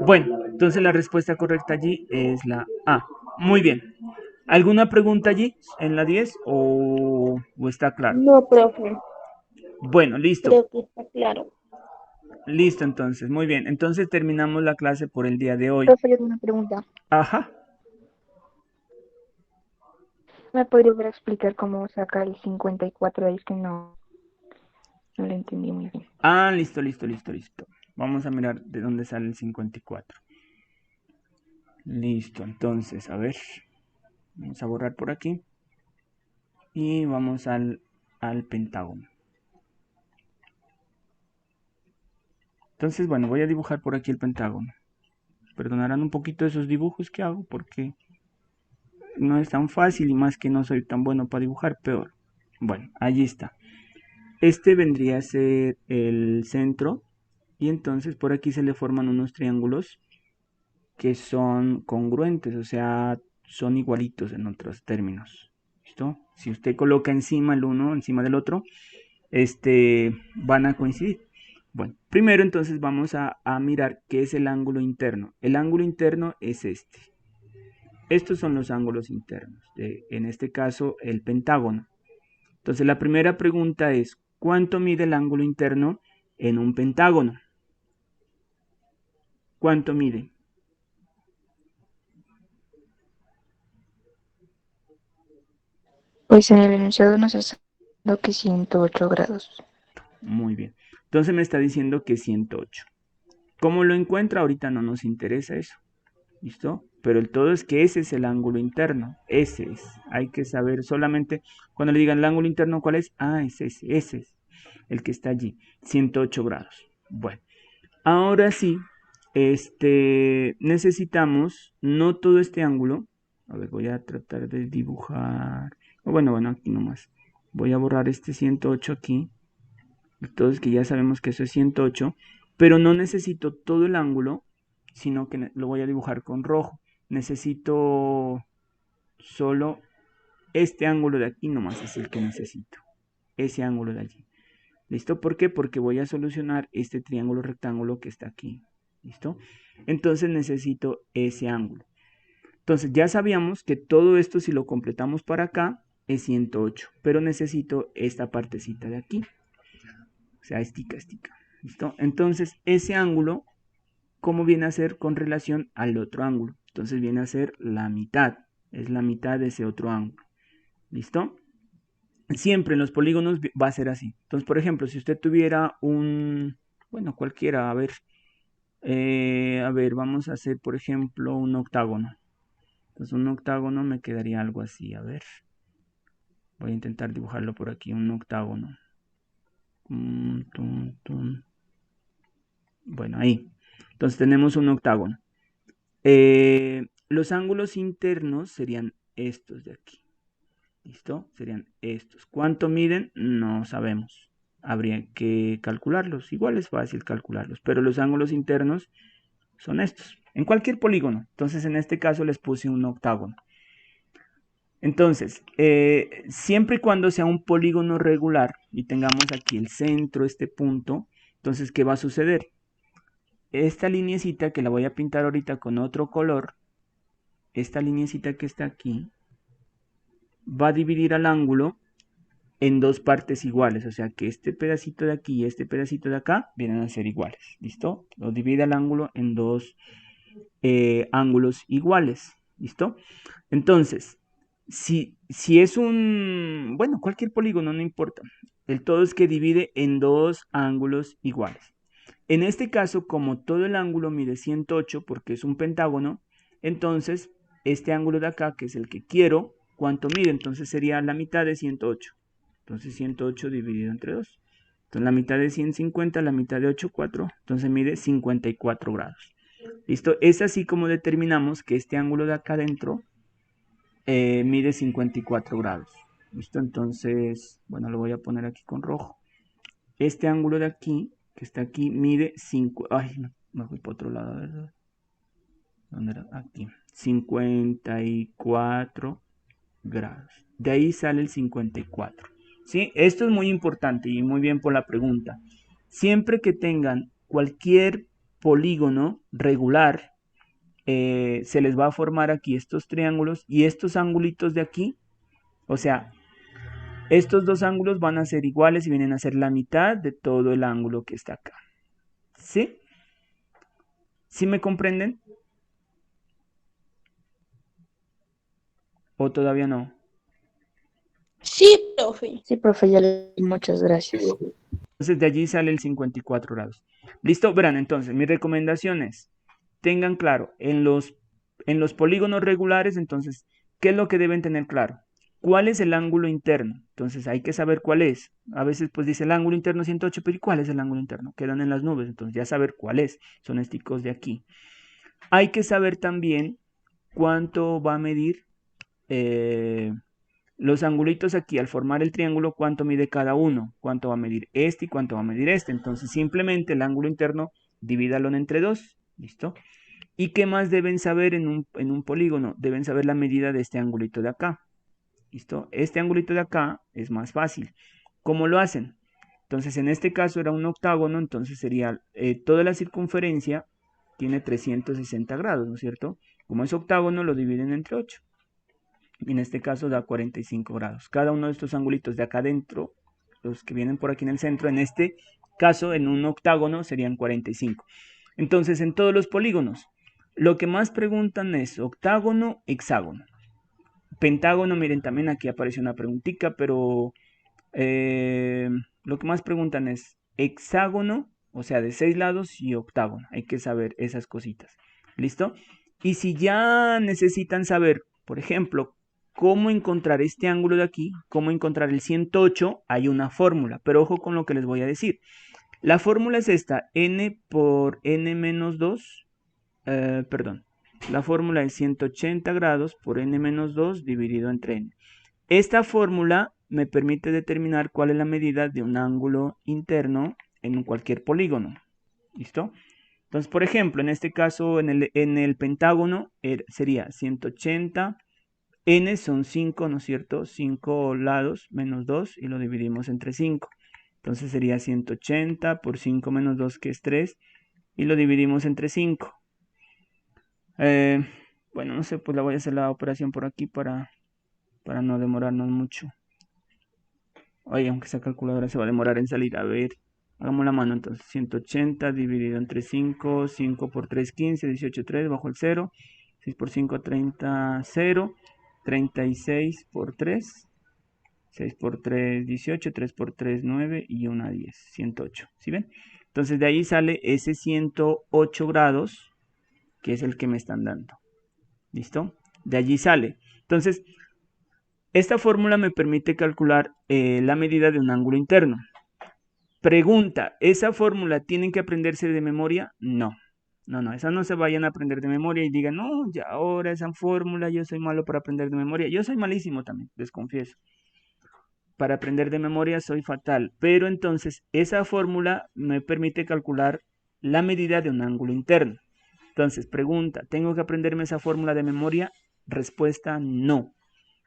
S1: Bueno, entonces la respuesta correcta allí es la A. Muy bien. ¿Alguna pregunta allí en la 10 o está claro?
S4: No, profe,
S1: Bueno, listo.
S4: creo que está claro.
S1: Listo entonces. Muy bien. Entonces terminamos la clase por el día de hoy.
S5: Profe, yo tengo una pregunta.
S1: Ajá.
S5: ¿Me podría explicar cómo sacar el 54 de ahí? Es que no lo entendí muy bien.
S1: Ah, listo. Vamos a mirar de dónde sale el 54. Listo, entonces, a ver. Vamos a borrar por aquí. Y vamos al pentágono. Entonces, bueno, voy a dibujar por aquí el pentágono. Perdonarán un poquito esos dibujos que hago porque no es tan fácil y más que no soy tan bueno para dibujar, peor. Bueno, allí está. Este vendría a ser el centro y entonces por aquí se le forman unos triángulos que son congruentes, o sea, son igualitos en otros términos. ¿Listo? Si usted coloca encima el uno, encima del otro, van a coincidir. Bueno, primero entonces vamos a mirar qué es el ángulo interno. El ángulo interno es este. Estos son los ángulos internos, en este caso el pentágono. Entonces la primera pregunta es, ¿cuánto mide el ángulo interno en un pentágono? ¿Cuánto mide?
S5: Pues en el enunciado nos está dando que 108 grados.
S1: Muy bien. Entonces me está diciendo que 108. ¿Cómo lo encuentra? Ahorita no nos interesa eso. ¿Listo? Pero el todo es que ese es el ángulo interno. Ese es. Hay que saber solamente, cuando le digan el ángulo interno, ¿cuál es? Ah, es ese. Ese es el que está allí. 108 grados. Bueno. Ahora sí, necesitamos, no todo este ángulo. A ver, voy a tratar de dibujar. Bueno, aquí nomás. Voy a borrar este 108 aquí. Entonces que ya sabemos que eso es 108, pero no necesito todo el ángulo, sino que lo voy a dibujar con rojo. Necesito solo este ángulo de aquí nomás es el que necesito. Ese ángulo de allí. ¿Listo? ¿Por qué? Porque voy a solucionar este triángulo rectángulo que está aquí. ¿Listo? Entonces necesito ese ángulo. Entonces ya sabíamos que todo esto si lo completamos para acá es 108, pero necesito esta partecita de aquí. O sea, estica. ¿Listo? Entonces, ese ángulo, ¿cómo viene a ser con relación al otro ángulo? Entonces viene a ser la mitad. Es la mitad de ese otro ángulo. ¿Listo? Siempre en los polígonos va a ser así. Entonces, por ejemplo, si usted tuviera bueno, cualquiera, a ver, vamos a hacer, por ejemplo, un octágono. Entonces, un octágono me quedaría algo así, a ver. Voy a intentar dibujarlo por aquí, un octágono. Bueno, ahí. Entonces tenemos un octágono. Los ángulos internos serían estos de aquí. ¿Listo? Serían estos. ¿Cuánto miden? No sabemos. Habría que calcularlos. Igual es fácil calcularlos. Pero los ángulos internos son estos. En cualquier polígono. Entonces en este caso les puse un octágono. Entonces, siempre y cuando sea un polígono regular y tengamos aquí el centro, este punto, entonces, ¿qué va a suceder? Esta lineecita que la voy a pintar ahorita con otro color, esta lineecita que está aquí, va a dividir al ángulo en dos partes iguales, o sea que este pedacito de aquí y este pedacito de acá vienen a ser iguales, ¿listo? Lo divide el ángulo en dos ángulos iguales, ¿listo? Entonces, si es bueno, cualquier polígono, no importa, el todo es que divide en dos ángulos iguales. En este caso, como todo el ángulo mide 108 porque es un pentágono, entonces este ángulo de acá, que es el que quiero, ¿cuánto mide? Entonces sería la mitad de 108. Entonces 108 dividido entre 2. Entonces la mitad de 150, la mitad de 8, 4. Entonces mide 54 grados. ¿Listo? Es así como determinamos que este ángulo de acá adentro mide 54 grados. ¿Listo? Entonces, bueno, lo voy a poner aquí con rojo. Este ángulo de aquí, que está aquí, mide 5. Ay, no, me fui para otro lado, ¿verdad? ¿Dónde era? Aquí. 54 grados. De ahí sale el 54. ¿Sí? Esto es muy importante y muy bien por la pregunta. Siempre que tengan cualquier polígono regular, se les va a formar aquí estos triángulos y estos angulitos de aquí, o sea, estos dos ángulos van a ser iguales y vienen a ser la mitad de todo el ángulo que está acá. ¿Sí? ¿Sí me comprenden? ¿O todavía no?
S4: Sí, profe.
S5: Sí, profe, ya le muchas
S3: Sí,
S5: gracias.
S3: profe.
S1: Entonces de allí sale el 54 grados. ¿Listo? Verán, entonces, mi recomendación es, tengan claro, en los polígonos regulares, entonces, ¿qué es lo que deben tener claro? ¿Cuál es el ángulo interno? Entonces hay que saber cuál es. A veces pues dice el ángulo interno 108, pero ¿y cuál es el ángulo interno? Quedan en las nubes, entonces ya saber cuál es. Son estos de aquí. Hay que saber también cuánto va a medir los angulitos aquí al formar el triángulo, cuánto mide cada uno, cuánto va a medir este y cuánto va a medir este. Entonces simplemente el ángulo interno divídalo entre dos, ¿listo? ¿Y qué más deben saber en un polígono? Deben saber la medida de este angulito de acá, ¿listo? Este angulito de acá es más fácil. ¿Cómo lo hacen? Entonces en este caso era un octágono, entonces sería toda la circunferencia tiene 360 grados, ¿no es cierto? Como es octágono lo dividen entre 8. Y en este caso da 45 grados. Cada uno de estos angulitos de acá adentro, los que vienen por aquí en el centro, en este caso en un octágono serían 45. Entonces en todos los polígonos, lo que más preguntan es octágono, hexágono. Pentágono, miren, también aquí aparece una preguntita, pero lo que más preguntan es hexágono, o sea, de 6 lados y octágono. Hay que saber esas cositas. ¿Listo? Y si ya necesitan saber, por ejemplo, cómo encontrar este ángulo de aquí, cómo encontrar el 108, hay una fórmula, pero ojo con lo que les voy a decir. La fórmula es esta, n por n menos 2, perdón, la fórmula es 180 grados por n menos 2 dividido entre n. Esta fórmula me permite determinar cuál es la medida de un ángulo interno en cualquier polígono. ¿Listo? Entonces, por ejemplo, en este caso, en el pentágono sería 180, n son 5, ¿no es cierto? 5 lados menos 2 y lo dividimos entre 5. Entonces sería 180 por 5 menos 2, que es 3, y lo dividimos entre 5. Bueno, no sé, pues la voy a hacer la operación por aquí para no demorarnos mucho. Oye, aunque esa calculadora se va a demorar en salir. A ver, hagamos la mano entonces. 180 dividido entre 5. 5 por 3, 15. 18, 3 bajo el 0. 6 por 5, 30, 0. 36 por 3. 6 por 3, 18. 3 por 3, 9. Y 1, 10. 108. ¿Sí ven? Entonces de ahí sale ese 108 grados, que es el que me están dando. ¿Listo? De allí sale. Entonces, esta fórmula me permite calcular la medida de un ángulo interno. Pregunta, ¿esa fórmula tienen que aprenderse de memoria? No, esa no se vayan a aprender de memoria y digan, no, ya ahora esa fórmula, yo soy malo para aprender de memoria. Yo soy malísimo también, les confieso. Para aprender de memoria soy fatal, pero entonces esa fórmula me permite calcular la medida de un ángulo interno. Entonces, pregunta, ¿tengo que aprenderme esa fórmula de memoria? Respuesta, no.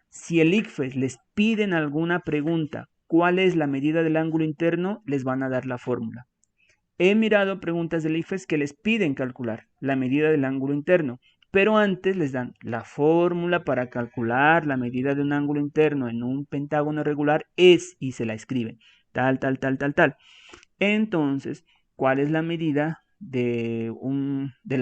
S1: Si el ICFES les piden alguna pregunta, ¿cuál es la medida del ángulo interno? Les van a dar la fórmula. He mirado preguntas del ICFES que les piden calcular la medida del ángulo interno, pero antes les dan la fórmula para calcular la medida de un ángulo interno en un pentágono regular es, y se la escriben, tal, tal, tal, tal, tal. Entonces, ¿cuál es la medida del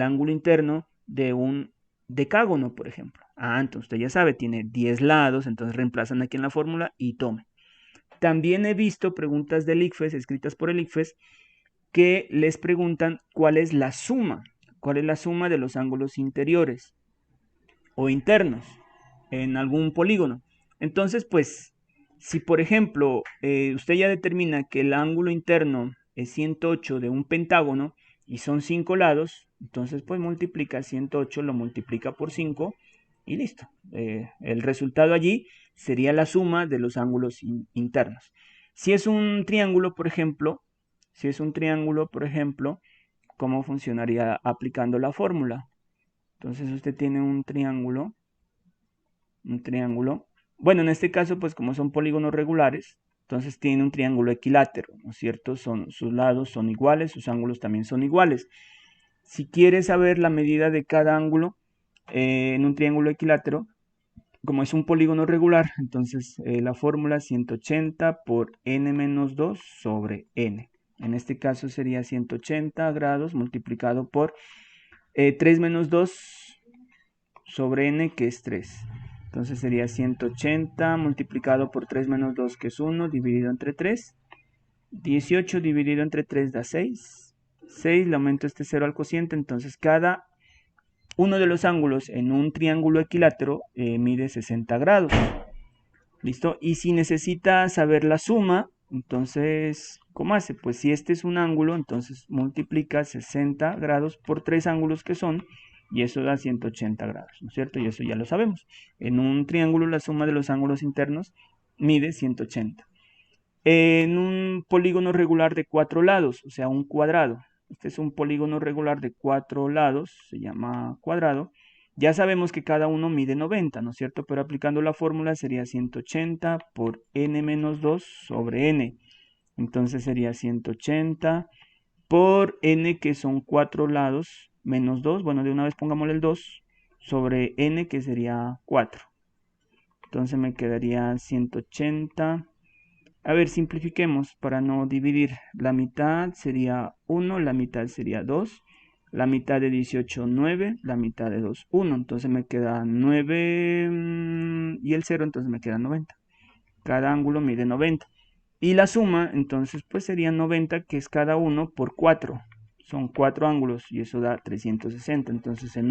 S1: ángulo interno de un decágono, por ejemplo? Entonces usted ya sabe, tiene 10 lados, entonces reemplazan aquí en la fórmula y tomen. También he visto preguntas del ICFES, escritas por el ICFES, que les preguntan cuál es la suma de los ángulos interiores o internos en algún polígono. Entonces, pues, si por ejemplo usted ya determina que el ángulo interno es 108 de un pentágono y son 5 lados, entonces pues multiplica 108, lo multiplica por 5 y listo. El resultado allí sería la suma de los ángulos internos. Si es un triángulo, por ejemplo, ¿cómo funcionaría aplicando la fórmula? Entonces usted tiene un triángulo. Bueno, en este caso, pues como son polígonos regulares, entonces tiene un triángulo equilátero, ¿no es cierto? Sus lados son iguales, sus ángulos también son iguales. Si quiere saber la medida de cada ángulo en un triángulo equilátero, como es un polígono regular, entonces la fórmula es 180 por n menos 2 sobre n. En este caso sería 180 grados multiplicado por 3 menos 2 sobre n, que es 3. Entonces sería 180 multiplicado por 3 menos 2, que es 1, dividido entre 3. 18 dividido entre 3 da 6. 6, le aumento este 0 al cociente, entonces cada uno de los ángulos en un triángulo equilátero mide 60 grados. ¿Listo? Y si necesita saber la suma, entonces, ¿cómo hace? Pues si este es un ángulo, entonces multiplica 60 grados por 3 ángulos que son, y eso da 180 grados, ¿no es cierto? Y eso ya lo sabemos. En un triángulo la suma de los ángulos internos mide 180. En un polígono regular de 4 lados, o sea, un cuadrado. Este es un polígono regular de 4 lados, se llama cuadrado. Ya sabemos que cada uno mide 90, ¿no es cierto? Pero aplicando la fórmula sería 180 por n menos 2 sobre n. Entonces sería 180 por n, que son 4 lados, menos 2. Bueno, de una vez pongámosle el 2 sobre n, que sería 4. Entonces me quedaría 180. A ver, simplifiquemos para no dividir. La mitad sería 1, la mitad sería 2. La mitad de 18, 9. La mitad de 2, 1. Entonces me queda 9 y el 0, entonces me queda 90. Cada ángulo mide 90. Y la suma, entonces, pues sería 90, que es cada uno por 4. Son 4 ángulos y eso da 360. Entonces en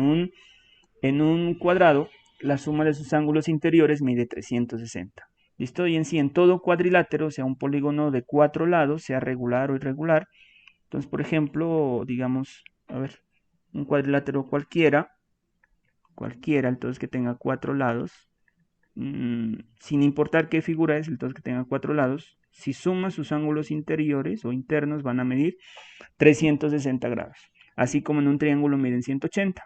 S1: un cuadrado, la suma de sus ángulos interiores mide 360. ¿Listo? Y en sí, en todo cuadrilátero, sea un polígono de 4 lados, sea regular o irregular. Entonces, por ejemplo, digamos, a ver, un cuadrilátero cualquiera, entonces que tenga 4 lados, sin importar qué figura es, entonces que tenga 4 lados, si suma sus ángulos interiores o internos van a medir 360 grados. Así como en un triángulo miden 180,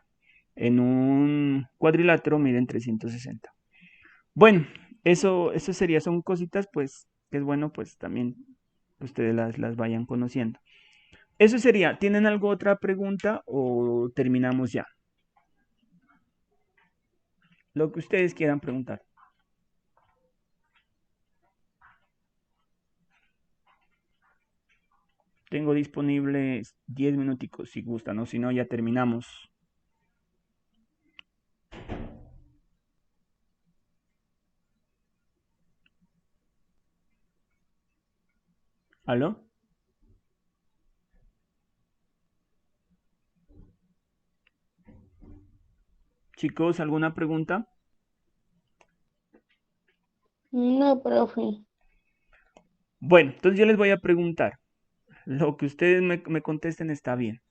S1: en un cuadrilátero miden 360. Bueno, eso sería, son cositas pues que es bueno pues también que ustedes las vayan conociendo. Eso sería. ¿Tienen alguna otra pregunta o terminamos ya? Lo que ustedes quieran preguntar. Tengo disponibles 10 minuticos si gustan, o si no ya terminamos. ¿Aló? Chicos, ¿alguna pregunta?
S4: No, profe.
S1: Bueno, entonces yo les voy a preguntar. Lo que ustedes me contesten está bien.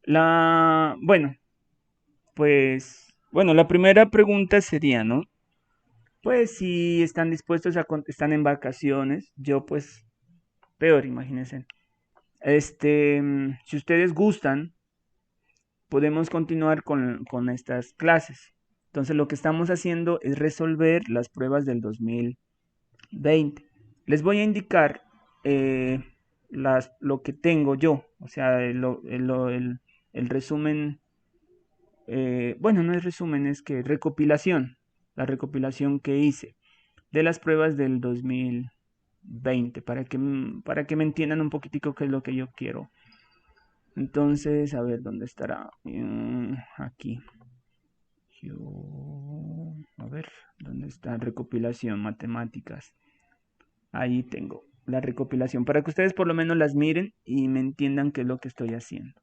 S1: Bueno, pues, bueno, la primera pregunta sería, ¿no? Pues si están dispuestos están en vacaciones, yo pues, peor, imagínense. Si ustedes gustan, podemos continuar con estas clases. Entonces lo que estamos haciendo es resolver las pruebas del 2020. Les voy a indicar lo que tengo yo, o sea, el resumen bueno, no es resumen, es que recopilación, la recopilación que hice de las pruebas del 2020, para que me entiendan un poquitico qué es lo que yo quiero. Entonces, a ver, ¿dónde estará? Aquí. A ver, ¿dónde está? Recopilación, matemáticas. Ahí tengo la recopilación, para que ustedes por lo menos las miren y me entiendan qué es lo que estoy haciendo.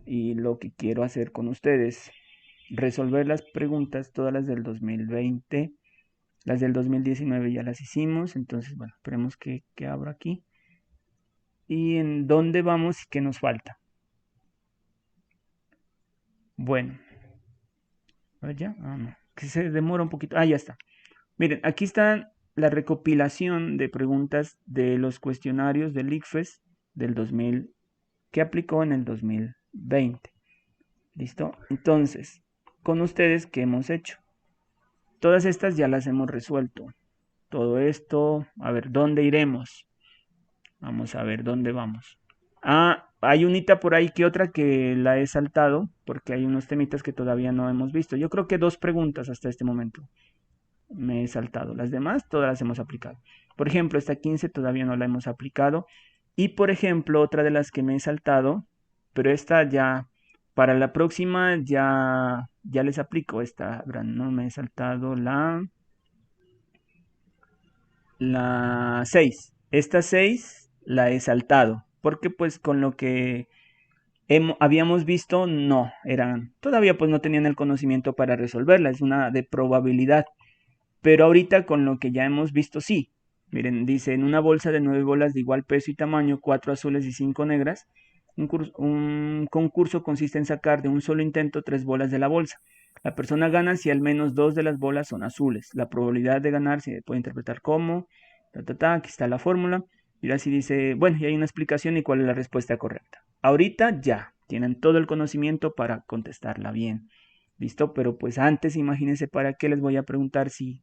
S1: Y lo que quiero hacer con ustedes, resolver las preguntas, todas las del 2020, las del 2019 ya las hicimos, entonces, bueno, esperemos que abra aquí. ¿Y en dónde vamos y qué nos falta? Bueno, a ver ya, no, que se demora un poquito, ya está. Miren, aquí está la recopilación de preguntas de los cuestionarios del ICFES del 2000, que aplicó en el 2020. ¿Listo? Entonces, con ustedes, ¿qué hemos hecho? Todas estas ya las hemos resuelto. Todo esto, a ver, ¿dónde iremos? Vamos a ver, ¿dónde vamos? Hay unita por ahí que otra que la he saltado, porque hay unos temitas que todavía no hemos visto. Yo creo que 2 preguntas hasta este momento me he saltado. Las demás todas las hemos aplicado. Por ejemplo, esta 15 todavía no la hemos aplicado. Y por ejemplo, otra de las que me he saltado, pero esta ya, para la próxima ya les aplico esta. No me he saltado la 6. Esta 6 la he saltado, porque pues con lo que habíamos visto, no, todavía pues no tenían el conocimiento para resolverla, es una de probabilidad. Pero ahorita con lo que ya hemos visto, sí. Miren, dice, en una bolsa de 9 bolas de igual peso y tamaño, 4 azules y 5 negras, un concurso consiste en sacar de un solo intento 3 bolas de la bolsa. La persona gana si al menos 2 de las bolas son azules. La probabilidad de ganar se puede interpretar como, aquí está la fórmula. Y así dice, bueno, y hay una explicación y cuál es la respuesta correcta. Ahorita ya tienen todo el conocimiento para contestarla bien. ¿Listo? Pero pues antes, imagínense para qué les voy a preguntar si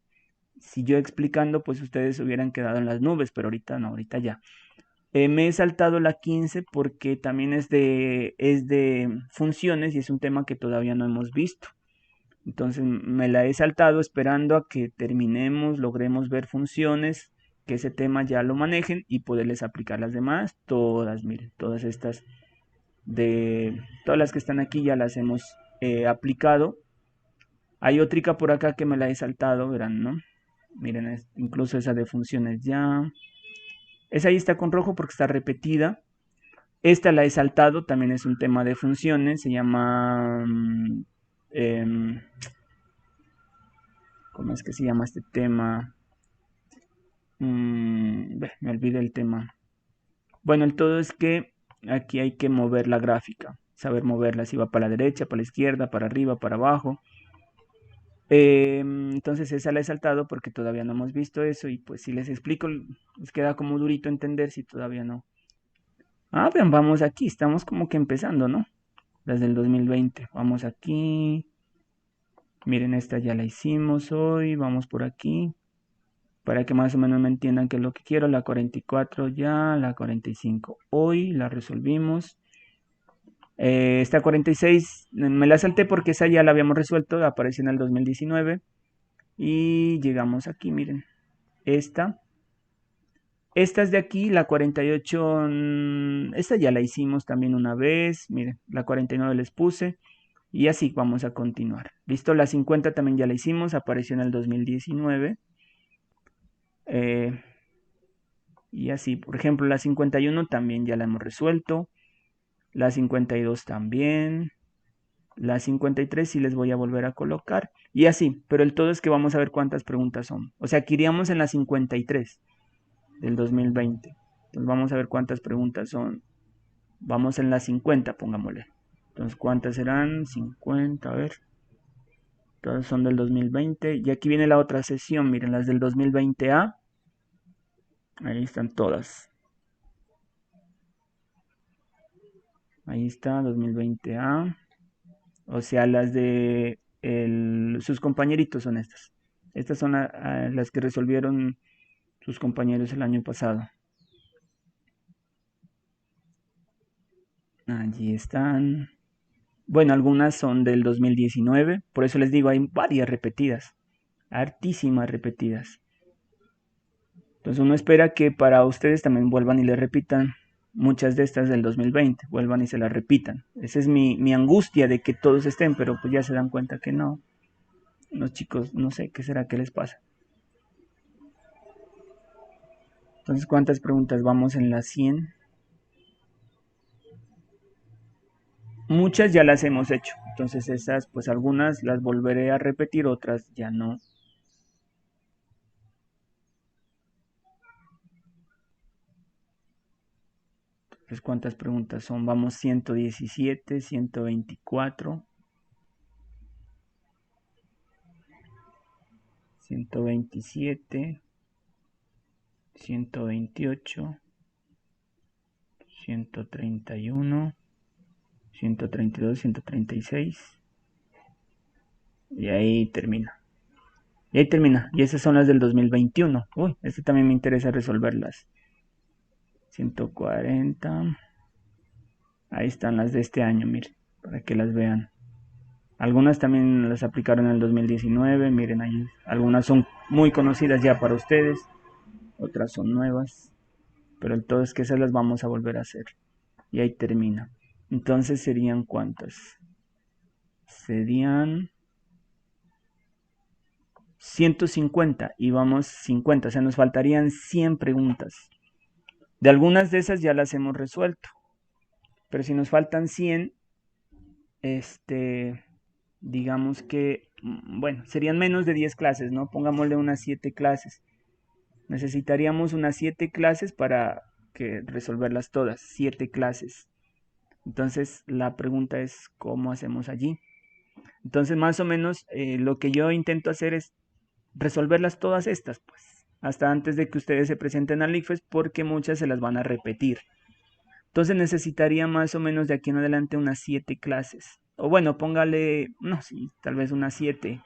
S1: yo explicando, pues ustedes hubieran quedado en las nubes, pero ahorita no, ahorita ya. Me he saltado la 15 porque también es de funciones y es un tema que todavía no hemos visto. Entonces me la he saltado esperando a que terminemos, logremos ver funciones, que ese tema ya lo manejen y poderles aplicar las demás. Todas, miren, todas estas, todas las que están aquí ya las hemos aplicado. Hay otra por acá que me la he saltado, verán, ¿no? Miren, incluso esa de funciones ya. Esa ahí está con rojo porque está repetida. Esta la he saltado, también es un tema de funciones. Se llama... ¿cómo es que se llama este tema? Me olvidé el tema. Bueno, el todo es que aquí hay que mover la gráfica. Saber moverla, si va para la derecha, para la izquierda, para arriba, para abajo. Entonces esa la he saltado porque todavía no hemos visto eso y pues si les explico les queda como durito entender si todavía no. Vean, vamos aquí, estamos como que empezando, ¿no? Las del 2020, vamos aquí. Miren, esta ya la hicimos hoy, vamos por aquí. Para que más o menos me entiendan qué es lo que quiero. La 44 ya, la 45 hoy, la resolvimos. Esta 46 me la salté porque esa ya la habíamos resuelto, apareció en el 2019. Y llegamos aquí, miren. Esta es de aquí, la 48, esta ya la hicimos también una vez. Miren, la 49 les puse. Y así vamos a continuar. Listo, la 50 también ya la hicimos, apareció en el 2019. Y así, por ejemplo, la 51 también ya la hemos resuelto. La 52 también. La 53 sí les voy a volver a colocar. Y así, pero el todo es que vamos a ver cuántas preguntas son. O sea, que iríamos en la 53 del 2020. Entonces vamos a ver cuántas preguntas son. Vamos en la 50, pongámosle. Entonces, ¿cuántas serán? 50, a ver. Todas son del 2020. Y aquí viene la otra sesión. Miren, las del 2020A. Ahí están todas. Ahí está, 2020A. O sea, las de sus compañeritos son estas. Estas son las que resolvieron sus compañeros el año pasado. Allí están. Bueno, algunas son del 2019, por eso les digo, hay varias repetidas, hartísimas repetidas. Entonces uno espera que para ustedes también vuelvan y le repitan muchas de estas del 2020, vuelvan y se las repitan. Esa es mi angustia de que todos estén, pero pues ya se dan cuenta que no. Los chicos, no sé, ¿qué será que les pasa? Entonces, ¿cuántas preguntas vamos en las 100? Muchas ya las hemos hecho, entonces esas, pues algunas las volveré a repetir, otras ya no. Entonces, ¿cuántas preguntas son? Vamos 117, 124, 127, 128, 131, 132, 136. Y ahí termina. Y ahí termina. Y esas son las del 2021. Uy, este también me interesa resolverlas. 140. Ahí están las de este año, miren, para que las vean. Algunas también las aplicaron en el 2019, miren ahí. Algunas son muy conocidas ya para ustedes, otras son nuevas. Pero el todo es que esas las vamos a volver a hacer. Y ahí termina. Entonces serían ¿cuántas? Serían 150 y vamos 50, o sea, nos faltarían 100 preguntas. De algunas de esas ya las hemos resuelto, pero si nos faltan 100, digamos que, bueno, serían menos de 10 clases, ¿no? Pongámosle unas 7 clases. Necesitaríamos unas 7 clases para resolverlas todas, 7 clases. Entonces, la pregunta es, ¿cómo hacemos allí? Entonces, más o menos, lo que yo intento hacer es resolverlas todas estas, pues, hasta antes de que ustedes se presenten al ICFES, porque muchas se las van a repetir. Entonces necesitaría más o menos de aquí en adelante unas 7 clases. O bueno, póngale, no, sí, tal vez unas 7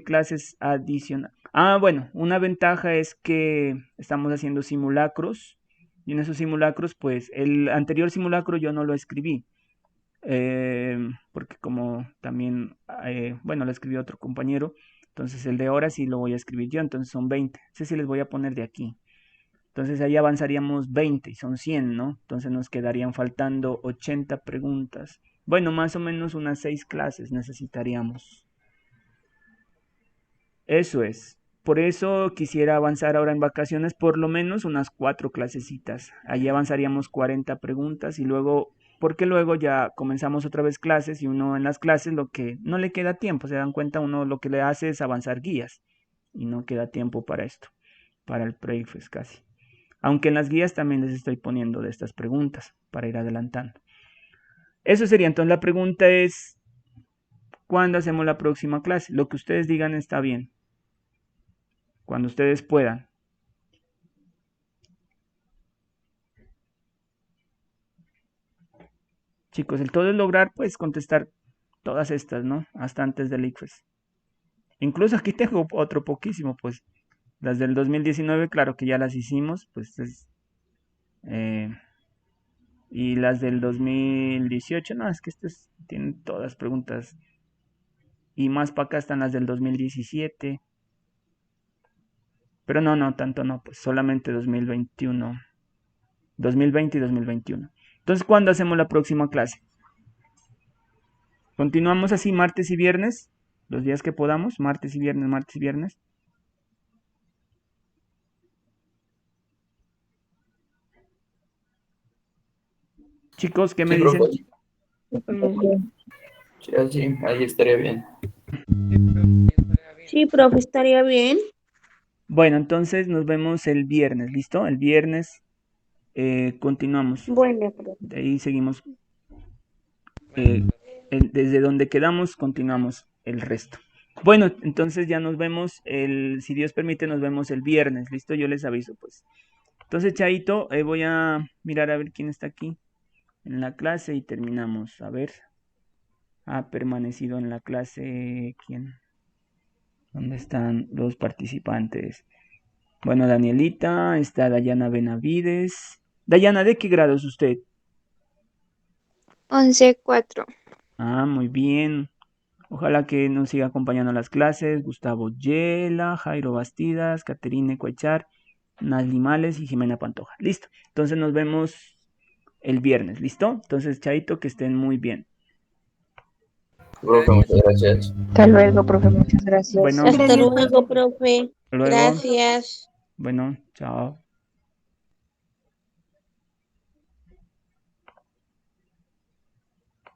S1: clases adicionales. Ah, bueno, una ventaja es que estamos haciendo simulacros. Y en esos simulacros, pues, el anterior simulacro yo no lo escribí. Porque como también, bueno, lo escribió otro compañero. Entonces el de ahora sí lo voy a escribir yo. Entonces son 20. Ese sí les voy a poner de aquí. Entonces ahí avanzaríamos 20 y son 100, ¿no? Entonces nos quedarían faltando 80 preguntas. Bueno, más o menos unas 6 clases necesitaríamos. Eso es. Por eso quisiera avanzar ahora en vacaciones por lo menos unas 4 clasecitas. Ahí avanzaríamos 40 preguntas y luego, porque luego ya comenzamos otra vez clases y uno en las clases lo que no le queda tiempo, se dan cuenta, uno lo que le hace es avanzar guías y no queda tiempo para esto, para el pre-ICFES casi. Aunque en las guías también les estoy poniendo de estas preguntas para ir adelantando. Eso sería, entonces la pregunta es, ¿cuándo hacemos la próxima clase? Lo que ustedes digan está bien. Cuando ustedes puedan. Chicos, el todo es lograr, pues, contestar todas estas, ¿no? Hasta antes del ICFES. Incluso aquí tengo otro poquísimo, pues. Las del 2019, claro que ya las hicimos, pues y las del 2018, no, es que estas tienen todas preguntas. Y más para acá están las del 2017. Pero no, tanto no, pues solamente 2021. 2020 y 2021. Entonces, ¿cuándo hacemos la próxima clase? Continuamos así martes y viernes, los días que podamos, martes y viernes, martes y viernes. Chicos, ¿qué me
S3: Sí,
S1: dicen?
S3: profe. Sí, ahí estaría bien.
S4: Sí, profe, estaría bien.
S1: Bueno, entonces nos vemos el viernes, ¿listo? El viernes continuamos.
S4: Bueno, profe.
S1: De ahí seguimos. Desde donde quedamos, continuamos el resto. Bueno, entonces ya nos vemos, si Dios permite, nos vemos el viernes, ¿listo? Yo les aviso, pues. Entonces, Chaito, voy a mirar a ver quién está aquí en la clase y terminamos. A ver, ha permanecido en la clase, ¿quién? ¿Dónde están los participantes? Bueno, Danielita, está Dayana Benavides. Dayana, ¿de qué grado es usted?
S8: 11-4.
S1: Ah, muy bien. Ojalá que nos siga acompañando a las clases Gustavo Yela, Jairo Bastidas, Caterine Cuechar, Nali Males y Jimena Pantoja. Listo. Entonces nos vemos el viernes. ¿Listo? Entonces, chaito, que estén muy bien.
S3: Profe, muchas gracias.
S5: Hasta luego, profe, muchas gracias.
S1: Bueno,
S4: Hasta
S6: Gracias,
S4: luego, profe.
S1: luego.
S4: Gracias.
S1: Bueno, chao.